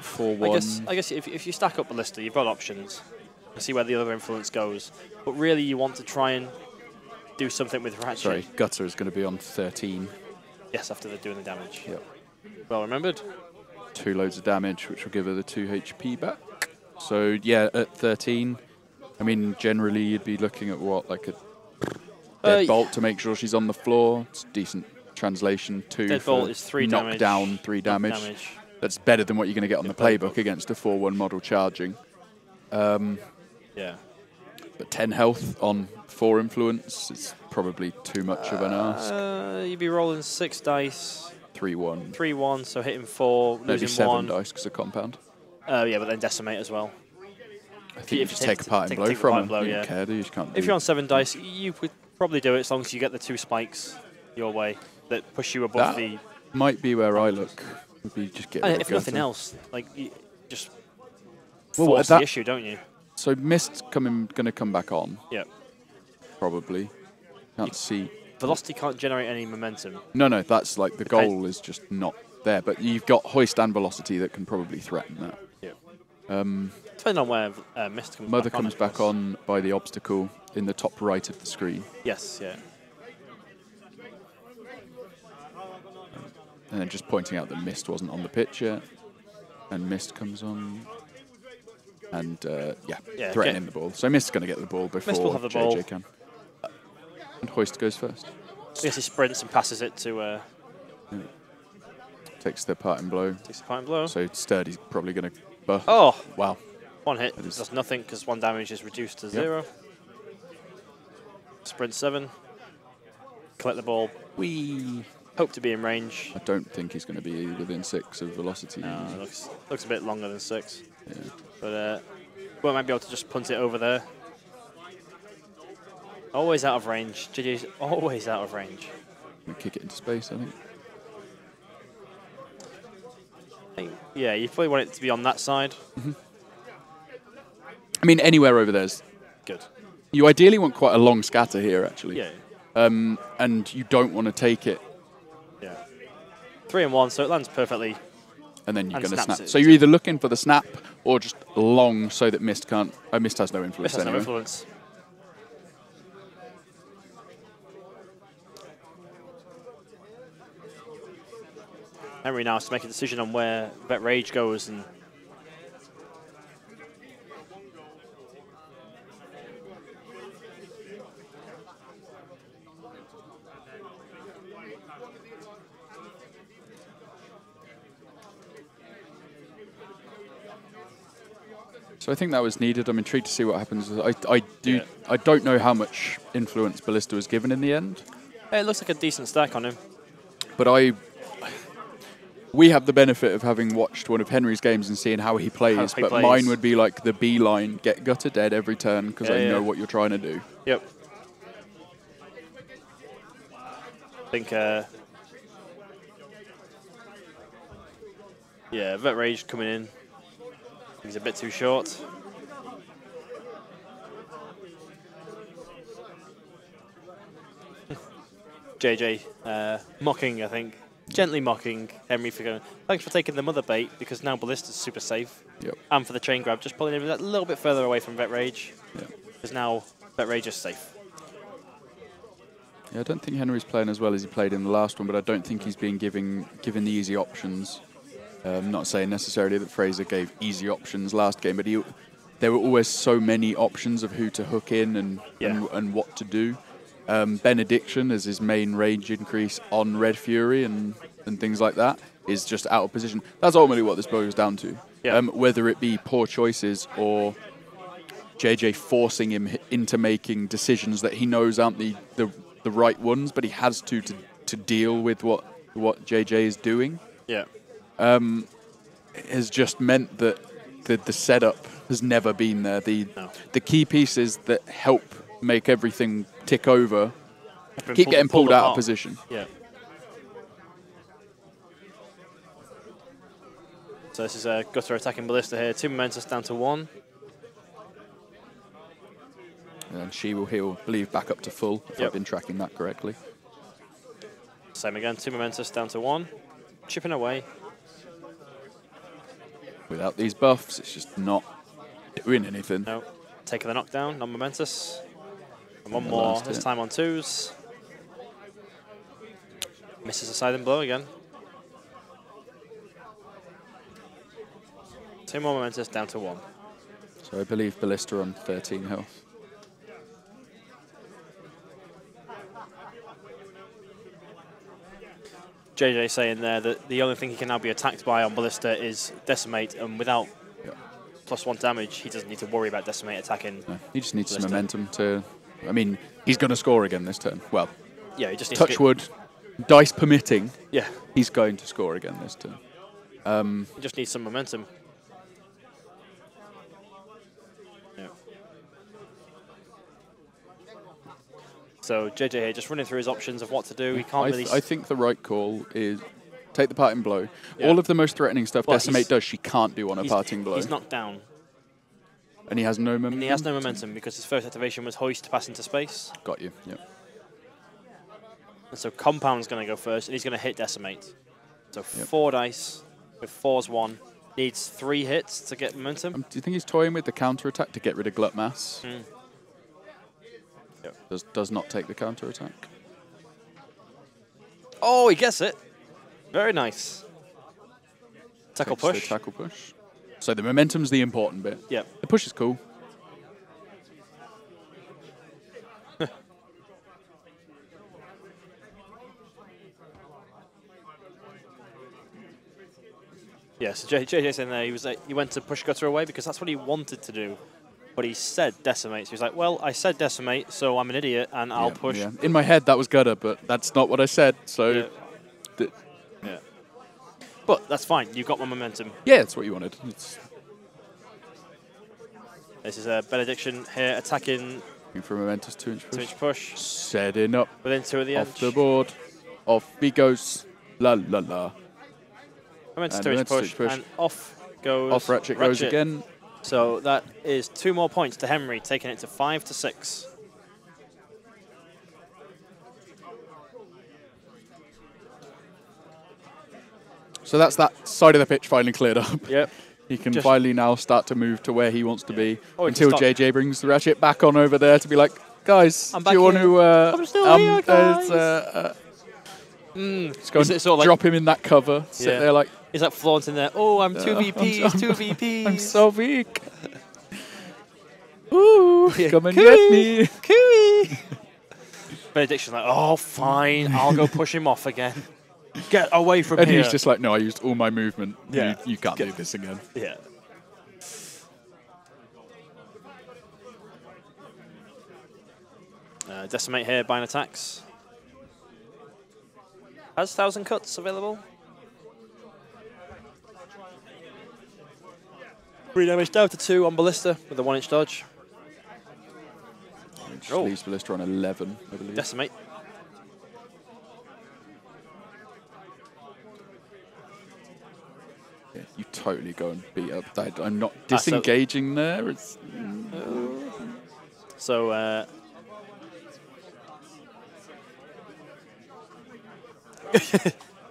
4-1. I guess if you stack up Ballista, you've got options to see where the other influence goes. But really, you want to try and do something with Ratchet. Sorry, Gutter is going to be on 13. Yes, after they're doing the damage. Yep. Well remembered. 2 loads of damage, which will give her the 2 HP back. So, yeah, at 13, I mean, generally you'd be looking at what, like a deadbolt to make sure she's on the floor. It's decent translation. 2 Deadbolt for is 3 damage. knockdown, 3 damage. That's better than what you're going to get on the playbook against a 4-1 model charging. Yeah. But 10 health on 4 influence is probably too much of an ask. You'd be rolling 6 dice. 3-1. 3-1, so hitting 4, Maybe losing 7 1. dice because of compound. Yeah, but then Decimate as well. I think you just take a parting blow from him. You don't care, do you? You just can't if you're on 7 dice, you would probably do it as long as you get the 2 spikes your way that push you above the... might be where I look. Would be just get if nothing else, like, you just force the issue, don't you? So Mist's going to come back on. Yeah. Probably. Can't see. Velocity can't generate any momentum. No, that's like the goal is just not there. But you've got hoist and velocity that can probably threaten that. Yeah. Depending on where Mist comes Mother back on. comes back on by the obstacle in the top right of the screen. Yes, yeah. And then just pointing out that Mist wasn't on the pitch yet. And Mist comes on. And, threatening the ball. So Mist's going to get the ball before JJ can. And Hoist goes first. I guess he sprints and passes it to... Takes the parting blow. Takes the parting blow. So Sturdy's probably going to buff. Oh! Wow. 1 hit. Does nothing because 1 damage is reduced to 0. Sprint 7. Collect the ball. Whee! Hope to be in range. I don't think he's going to be within 6 of velocity. No, it looks a bit longer than 6. Yeah. But we might be able to just punt it over there. Always out of range. JJ's always out of range. Kick it into space, I think. Yeah, you probably want it to be on that side. I mean, anywhere over there is good. You ideally want quite a long scatter here, actually. Yeah. And you don't want to take it. Yeah. 3 and 1, so it lands perfectly. And then you're going to snap. So you're either looking for the snap or just long so that Mist can't... Mist has no influence anyway. No influence. Henry now has to make a decision on where Vet Rage goes. And so I think that was needed. I'm intrigued to see what happens. I don't know how much influence Ballista was given in the end. It looks like a decent stack on him. But we have the benefit of having watched one of Henry's games and seeing how he plays. Mine would be like the B line, get gutter dead every turn because I know what you're trying to do. Yep. I think, Vet Rage coming in. He's a bit too short. JJ mocking, I think. Gently mocking Henry for going, thanks for taking the mother bait, because now Ballista's super safe. Yep. And for the chain grab, just pulling him a little bit further away from Vet Rage. Yep. Because now Vet Rage is safe. Yeah, I don't think Henry's playing as well as he played in the last one, but I don't think he's being given the easy options. I'm not saying necessarily that Fraser gave easy options last game, but there were always so many options of who to hook in and what to do. Benediction as his main range increase on Red Fury and things like that is just out of position. That's ultimately what this boils down to. Yeah. Whether it be poor choices or JJ forcing him into making decisions that he knows aren't the right ones, but he has to deal with what JJ is doing. Yeah. Has just meant that the setup has never been there. The key pieces that help make everything tick over keep getting pulled out of position. Yeah. So this is a Gutter attacking Ballista here. 2 Momentous down to 1. And he'll believe back up to full, if I've been tracking that correctly. Same again, 2 Momentous down to 1. Chipping away. Without these buffs, it's just not doing anything. No. Taking the knockdown, non-Momentous. And one more, this time on 2s. Misses a siding blow again. 2 more Momentous down to 1. So I believe Ballista on 13 health. JJ saying there that the only thing he can now be attacked by on Ballista is Decimate, and without +1 damage, he doesn't need to worry about Decimate attacking. No, he just needs some momentum to... I mean, he's going to score again this turn. Well, yeah, he just needs touch wood, dice permitting, yeah, he's going to score again this turn. He just needs some momentum. So JJ here just running through his options of what to do. He can't really... I think the right call is take the parting blow. Yeah. All of the most threatening stuff Well, Decimate does, she can't do on a parting blow. He's knocked down. And he has no momentum? And he has no momentum because his first activation was Hoist to pass into space. Got you, yep. And so Compound's going to go first, and he's going to hit Decimate. So 4 dice with 4's 1. Needs 3 hits to get momentum. Do you think he's toying with the counter attack to get rid of Glut Mass? Yep. Does not take the counter attack. Oh, he gets it. Very nice. Tackle Takes push. The tackle push. So the momentum's the important bit. Yep. The push is cool. Yeah, so JJ's in there. He went to push Gutter away because that's what he wanted to do. But he said Decimate. So he's like, well, I said Decimate, so I'm an idiot, and I'll push. Yeah. In my head, that was Gutter, but that's not what I said, so... Yeah. But that's fine. You've got my momentum. Yeah, that's what you wanted. This is a Benediction here attacking. For a momentous 2-inch push. 2-inch push. Setting up. Within 2 of the edge. Off the board. Off he goes. La la la. Momentous 2-inch push. And off goes. Off Ratchet goes again. So that is 2 more points to Henry, taking it to 5-6. So that's that side of the pitch finally cleared up. Yep. He can finally now start to move to where he wants to be until JJ brings the Ratchet back on over there to be like, guys, do you want to... I'm still here, guys. Just go and sort of drop him in that cover. Sit there like... He's like flaunting there. Oh, I'm 2 VPs, 2 VPs. I'm so weak. Ooh, come and get me. Cooey. Benediction's like, oh, fine. I'll go push him off again. Get away from here. And he's just like, no, I used all my movement. Yeah. You can't do this again. Yeah. Decimate here, buying attacks. Has 1,000 cuts available. 3 damage down to 2 on Ballista with a 1-inch dodge. Which leaves Ballista on 11, I believe. Decimate. Yeah, you totally go and beat up that. I'm not disengaging there. It's so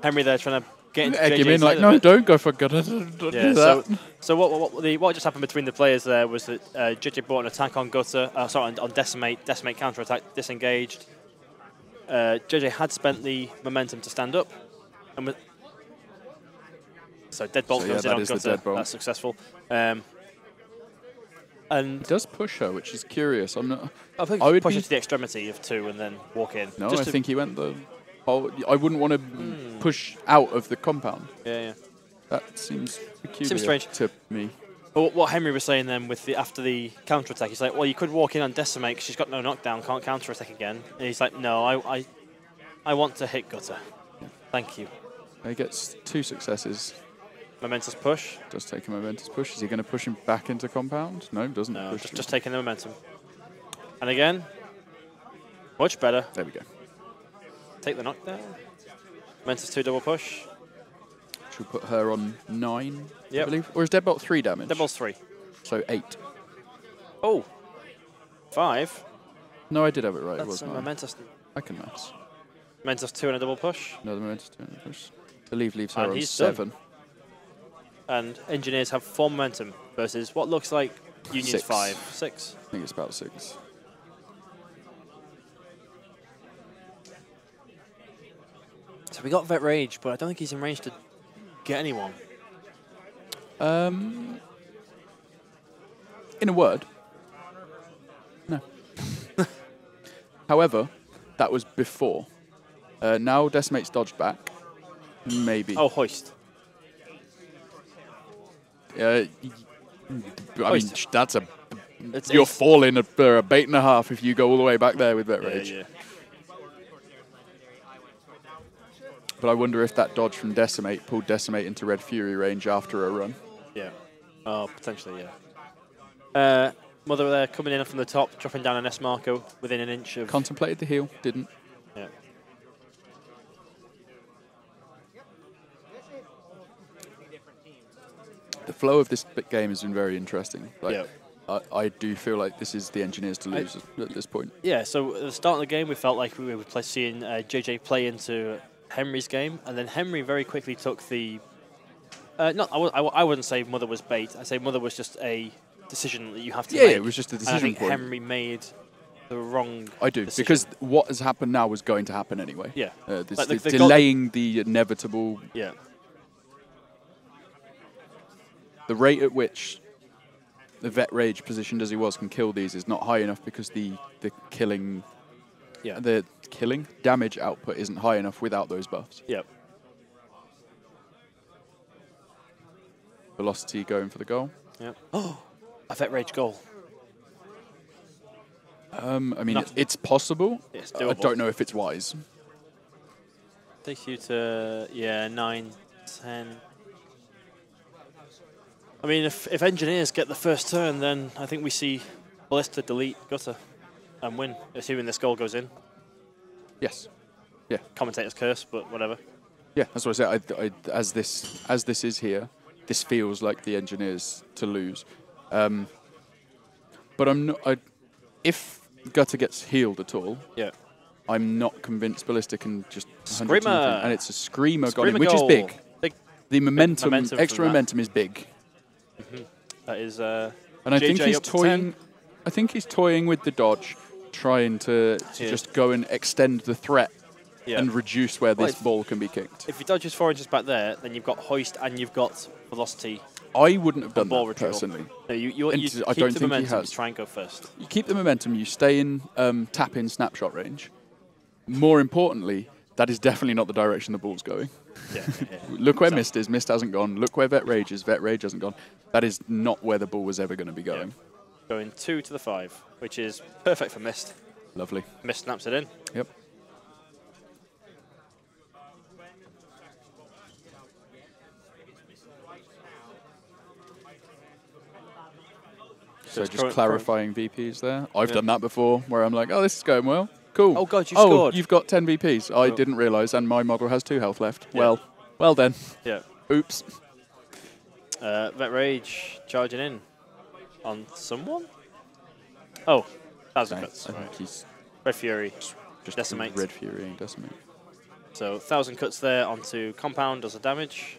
Henry there trying to get into egg him in like, no, don't go for good. Don't do that. So what just happened between the players there was that JJ bought an attack on Gutter, on Decimate. Decimate counter attack, disengaged. JJ had spent the momentum to stand up, and so Deadbolt goes in on Gutter. That's successful. And he does push her, which is curious. I'm not. I think he push her to the extremity of 2 and then walk in. No, I think he went the. I wouldn't want to push out of the compound. Yeah. That seems peculiar. Seems strange to me. But what Henry was saying then with after the counter attack, he's like, well, you could walk in on Decimate because she's got no knockdown, can't counter attack again. And he's like, no, I want to hit Gutter. Yeah. Thank you. He gets 2 successes. Momentous push. Does take a momentous push. Is he going to push him back into compound? No, doesn't. No, just taking the momentum. And again, much better. There we go. Take the knockdown. Momentous 2 double push. Should put her on 9, yep. I believe. Or is Deadbolt 3 damage? Deadbolt's 3. So 8. Oh. 5. No, I did have it right. That's it was 9. momentous. I can maths. Momentous 2 and a double push. Another momentous 2 and a push. I believe leaves her on 7. Done. And Engineers have 4 momentum versus what looks like Union's 6. 5. 6? I think it's about 6. So we got Vet Rage, but I don't think he's in range to get anyone. In a word, no. However, that was before. Now Decimate's dodged back. Maybe. Oh, Hoist. I mean, that's a... You're falling for a bait and a half if you go all the way back there with Vet Rage. Yeah. But I wonder if that dodge from Decimate pulled Decimate into Red Fury range after a run. Yeah. Oh, potentially, yeah. Mother there coming in from the top, dropping down an S Marco within an inch of... Contemplated the heal, didn't. Yeah. The flow of this game has been very interesting. Like, Yeah. I do feel like this is the engineers to lose at this point. Yeah, so at the start of the game, we felt like we were seeing JJ play into Henry's game, and then Henry very quickly took the... I wouldn't say Mother was bait. I say Mother was just a decision that you have to make. Yeah, it was just a decision I think point. Henry made the wrong I do, decision. because what has happened now was going to happen anyway. Yeah. This, Like delaying the inevitable... Yeah. The rate at which the Vet Rage, positioned as he was, can kill these is not high enough because the killing... Yeah. The killing damage output isn't high enough without those buffs. Yeah. Velocity going for the goal. Yeah. Oh, a Vet Rage goal. I mean, it's possible. It's I doable. don't know if it's wise. Takes you to, 9, 10. I mean, if engineers get the first turn, then I think we see Ballista delete Gutter and win, assuming this goal goes in. Yes. Yeah. Commentator's curse, but whatever. Yeah, that's what I said. As this is here, this feels like the engineers to lose. But I'm not. If Gutter gets healed at all, yeah, I'm not convinced Ballista can just Screamer, and it's a screamer gone in, Screamer which is goal. big. The momentum, extra from momentum is big. That is. And I think JJ he's up to toying. 10. I think he's toying with the dodge, trying to just go and extend the threat and reduce where this ball can be kicked. If he dodges 4 inches back there, then you've got hoist and you've got velocity. I wouldn't have done ball that retrieval. personally. No, you I keep don't the think he momentum. has. Try and go first. You keep the momentum. You stay in tap-in snapshot range. More importantly, that is definitely not the direction the ball's going. Yeah. Look where Mist is. Mist hasn't gone. Look where Vet Rage is. Vet Rage hasn't gone. That is not where the ball was ever going to be going. Yeah. Going 2 to the 5, which is perfect for Mist. Lovely. Mist snaps it in. Yep. So just clarifying VPs there. I've done that before, where I'm like, oh, this is going well. Cool. Oh, God, you scored. You've got 10 VPs. I didn't realise, and my model has 2 health left. Yeah. Well then. Yeah. Oops. Vet Rage charging in on someone? Oh, 1,000 cuts. I think he's Red Fury. just Decimate. Red Fury and Decimate. So 1,000 cuts there onto Compound, does the damage.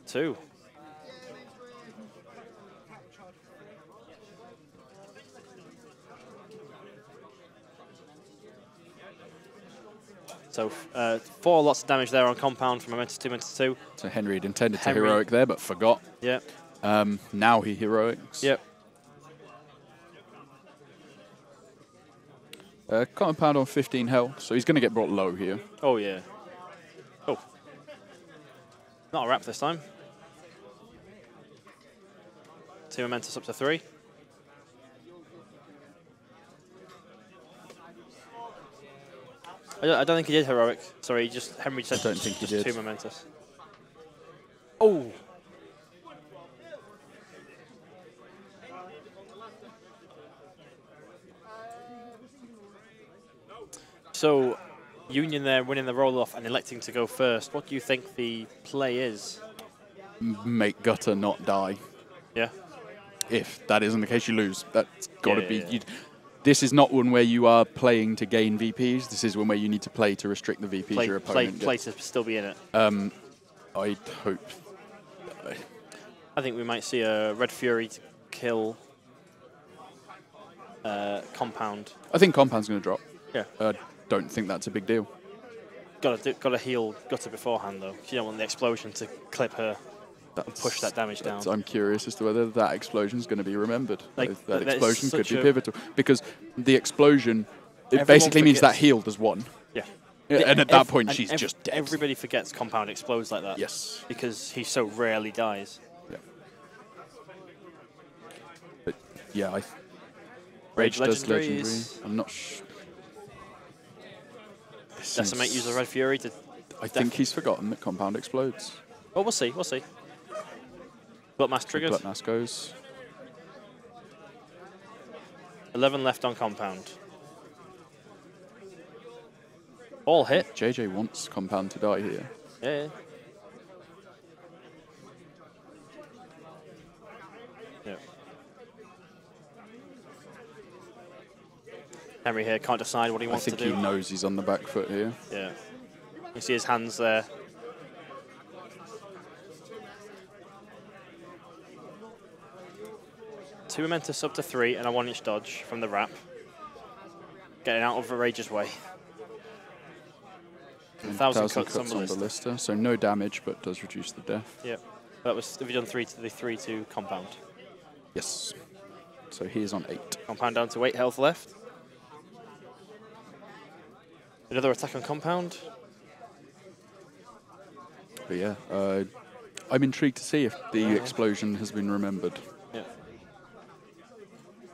2. So 4 lots of damage there on Compound from Momentus 2, Momentus 2. So Henry had intended to heroic there, but forgot. Yeah. Now he heroics. Yep. Compound on 15 health, so he's going to get brought low here. Oh, yeah. Oh. Not a wrap this time. 2 Momentus up to 3. I don't think he did heroic. Sorry, Henry said I don't think he did. 2 Momentus. Oh. So, Union there winning the roll-off and electing to go first. What do you think the play is? Make Gutter not die. Yeah. If that isn't the case, you lose. That's got to be... Yeah. This is not one where you are playing to gain VPs. This is one where you need to play to restrict the VPs your opponent Play to still be in it. I'd hope... I think we might see a Red Fury to kill Compound. I think Compound's going to drop. Yeah. Don't think that's a big deal. Got to heal Gutter beforehand, though. You don't want the explosion to clip her and push that damage down. I'm curious as to whether that explosion is going to be remembered. Like, that explosion could be pivotal. Because the explosion, it basically means that healed as one. Yeah. And at that point, she's just dead. Everybody forgets Compound explodes like that. Yes. Because he so rarely dies. Yeah. But, yeah, Rage does Legendary. I'm not sure. Decimate use the Red Fury to... I think he's forgotten that Compound explodes. Well, we'll see. We'll see. Blood Mass triggered. Blood Mass goes. 11 left on compound. All hit. JJ wants compound to die here. Yeah. Yeah. Henry here can't decide what he wants to do. I think he knows he's on the back foot here. Yeah. You see his hands there. Two momentous up to 3 and a 1-inch dodge from the wrap. Getting out of Rage's way. 1,000 cuts on Ballista. So no damage, but does reduce the death. Yep. That was, have you done 3 to the 3 to compound? Yes. So he is on 8. Compound down to 8 health left. Another attack on compound. But yeah, I'm intrigued to see if the explosion has been remembered. Yeah.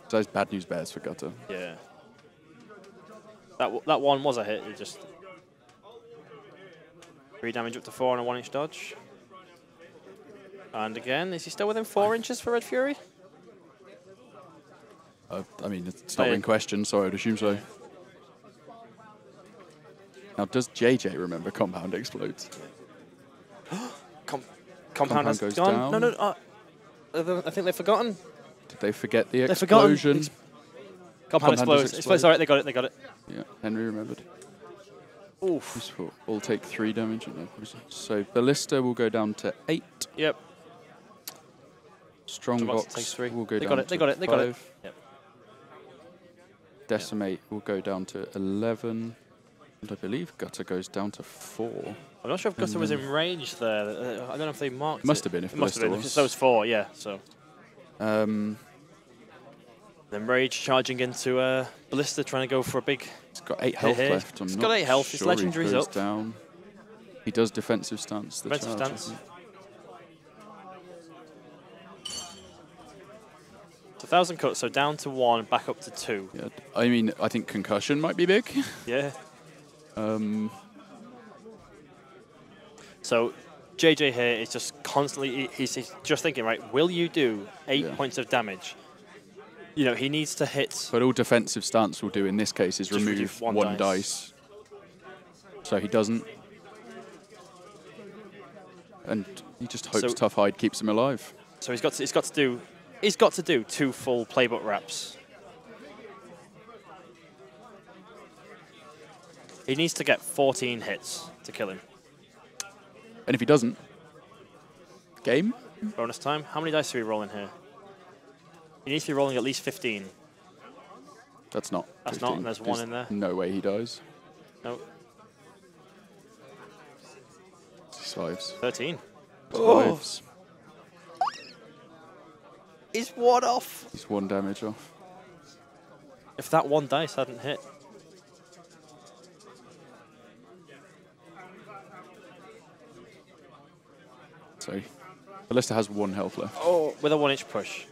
So it's bad news bears for Gutter. Yeah. That one was a hit. It just 3 damage up to 4 on a 1-inch dodge. And again, is he still within 4 inches for Red Fury? I mean, it's not in question, so I'd assume so. Now, does JJ remember compound explodes? Compound has goes gone. down. No. I think they've forgotten. Did they forget the They've explosion? Compound explodes. It's all right, they got it. Yeah, Henry remembered. Oof. This will take 3 damage. So Ballista will go down to 8. Yep. Strongbox takes 3. will go down to 5. They got it. Yep. Decimate will go down to 11. And I believe Gutter goes down to 4. I'm not sure if Gutter was in range there. I don't know if they marked it. Must have been if Ballista was. So was 4, yeah. So. Then Rage charging into Ballista, trying to go for a big. He's got 8 health left. He's got 8 health. His legendary's up. Down. He does defensive stance. Defensive stance. It's 1,000 cuts, so down to 1, back up to 2. Yeah, I mean, I think concussion might be big. Yeah. So JJ here is just constantly, he's just thinking, right, will you do 8 points of damage? You know, he needs to hit. But all defensive stance will do in this case is just remove one dice. So he doesn't. And he just hopes Tough Hide keeps him alive. So he's got to do 2 full playbook wraps. He needs to get 14 hits to kill him. And if he doesn't, game? Bonus time. How many dice are we rolling here? He needs to be rolling at least 15. That's not. That's 15. not, and there's 1 in there. No way he dies. No. He survives. 13. Survives. He's 1 off. He's 1 damage off. If that 1 dice hadn't hit. So, Ballista has 1 health left. Oh, with a 1-inch push.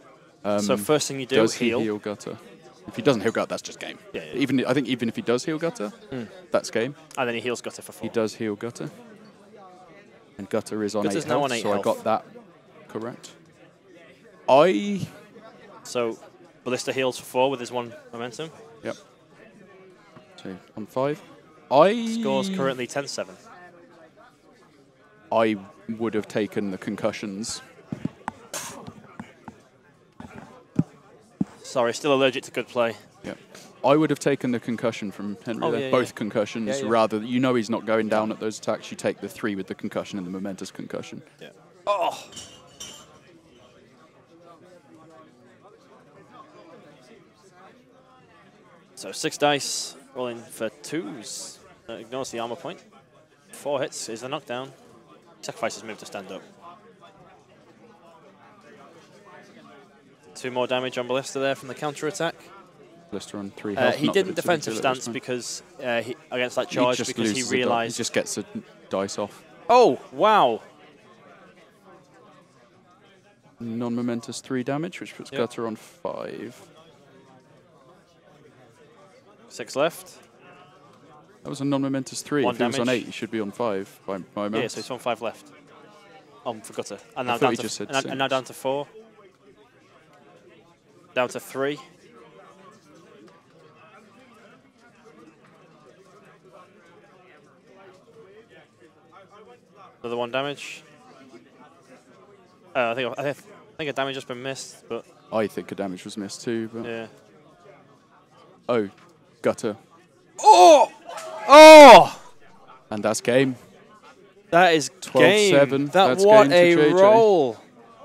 So first thing you do is heal. Does he heal Gutter? If he doesn't heal Gutter, that's just game. Yeah. I think even if he does heal Gutter, that's game. And then he heals Gutter for 4. He does heal Gutter. And Gutter is on Gutter's 8 now health, on 8 so health. I got that correct. So Ballista heals for 4 with his 1 momentum. Yep. So on 5. Score's currently 10-7. I would have taken the concussions. Sorry, still allergic to good play. Yeah. I would have taken the concussion from Henry there. Both concussions, rather, you know he's not going down at those attacks. You take the 3 with the concussion and the momentous concussion. Yeah. Oh! So 6 dice, rolling for 2s. Ignores the armor point. 4 hits is the knockdown. Sacrifices move to stand up. 2 more damage on Ballista there from the counter attack. Ballista on 3 health. He didn't defensive stance because against that charge because he realized. He just gets a dice off. Oh, wow. Non-momentous 3 damage, which puts Gutter on 5. 6 left. That was a non-momentous 3. 1 if he was on damage. 8, he should be on 5 by my maths. Yeah, so he's on 5 left. For gutter. And I now thought down you to just said and now down to 4. Down to 3. Another 1 damage. I think a damage has been missed, but I think a damage was missed too. But yeah. Oh, gutter. Oh! Oh! And that's game. That is 12-7. That's what game to a JJ. roll.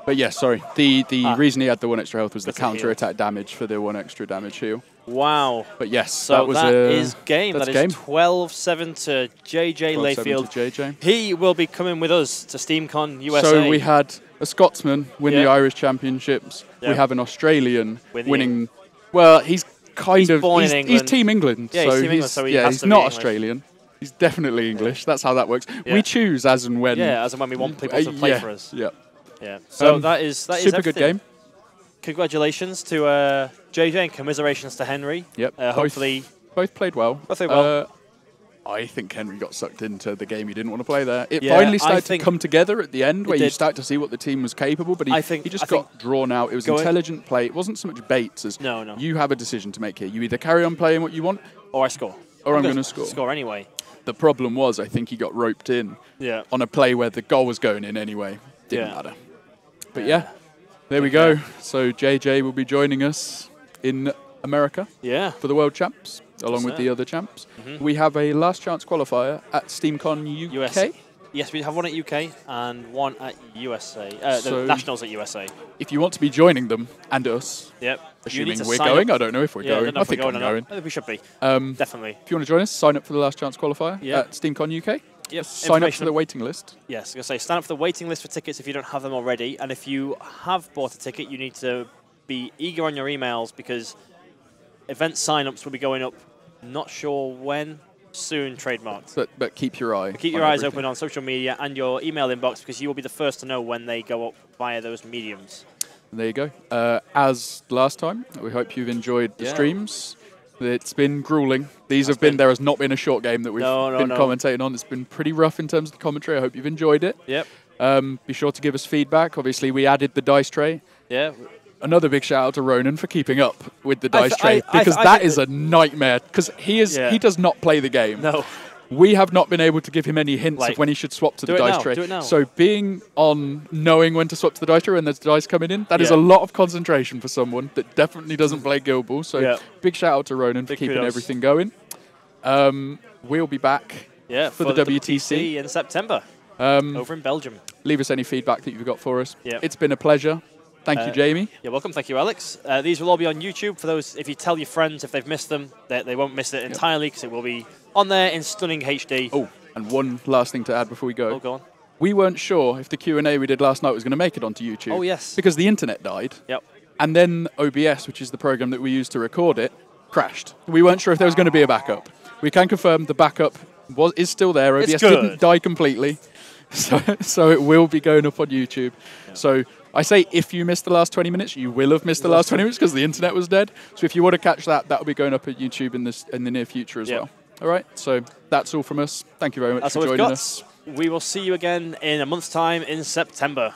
But yeah, sorry. The reason he had the 1 extra health was the That's a heal. counter-attack damage for the 1 extra damage heal. Wow. But yes, So that is game. That's That is 12-7 to JJ 12-7 Layfield. to JJ. He will be coming with us to SteamCon USA. So we had a Scotsman win the Irish Championships. Yeah. We have an Australian With winning. Well, he's born in England. He's Team England. Yeah, so he's Team England, so he has he's to be not English. Australian. He's definitely English. That's how that works. Yeah. We choose as and when. Yeah, as and when we want people to play for us. Yeah. Yeah. So that is super everything. good game. Congratulations to JJ and commiserations to Henry. Yep. Hopefully both played well. Both played well. I think Henry got sucked into the game he didn't want to play there. It Yeah, finally I started to think come together at the end where it you did. start to see what the team was capable, but I he just think got drawn out. It was going- intelligent play. It wasn't so much baits as No. you have a decision to make here. You either carry on playing what you want Or I score. or I'm going to score. Score anyway. The problem was I think he got roped in Yeah. on a play where the goal was going in anyway. Didn't Yeah. matter. But yeah, there we go. So JJ will be joining us in America Yeah. for the World Champs, along with sir. the other champs. We have a last chance qualifier at SteamCon UK. USA. Yes, we have one at UK and one at USA. So- The Nationals at USA. If you want to be joining them and us, Yep. assuming to we're sign going, up. I don't know if we're Yeah, I going. don't know I if we're think I'm going or going. not. I think we should be. Definitely. If you want to join us, sign up for the last chance qualifier Yeah. at SteamCon UK. Yep. Sign up Information for the waiting list. Yes, I was going to say, stand up for the waiting list for tickets if you don't have them already. And if you have bought a ticket, you need to be eager on your emails because event sign-ups will be going up, not sure when, soon, trademarked. But keep your eye. Keep on your eyes everything. open on social media and your email inbox because you will be the first to know when they go up via those mediums. And there you go. As last time, we hope you've enjoyed the Yeah. streams. It's been grueling. There has not been a short game that we've been commentating on. It's been pretty rough in terms of the commentary. I hope you've enjoyed it. Yep. Be sure to give us feedback. Obviously, we added the dice tray. Yeah. Another big shout out to Ronan for keeping up with the dice tray I because think that is a nightmare. Because he does not play the game. No. We have not been able to give him any hints of when he should swap to the dice tray. Do it now. So being on knowing when to swap to the dice tray when there's dice coming in, that is a lot of concentration for someone that definitely doesn't play Guild Ball. So big shout out to Ronan for keeping everything going. We'll be back for the WTC in September over in Belgium. Leave us any feedback that you've got for us. Yep. It's been a pleasure. Thank you, Jamie. You're welcome. Thank you, Alex. These will all be on YouTube for those. If you tell your friends if they've missed them, they won't miss it entirely because it will be on there in stunning HD. Oh, and one last thing to add before we go. Oh, go on. We weren't sure if the Q&A we did last night was going to make it onto YouTube. Oh, yes. Because the internet died. Yep. And then OBS, which is the program that we use to record it, crashed. We weren't sure if there was going to be a backup. We can confirm the backup is still there. OBS didn't die completely. So it will be going up on YouTube. Yeah. So I say if you missed the last 20 minutes, you will have missed the last 20 minutes because the internet was dead. So if you want to catch that, that will be going up at YouTube in the near future as well. All right, so that's all from us. Thank you very much for joining us. We will see you again in a month's time in September.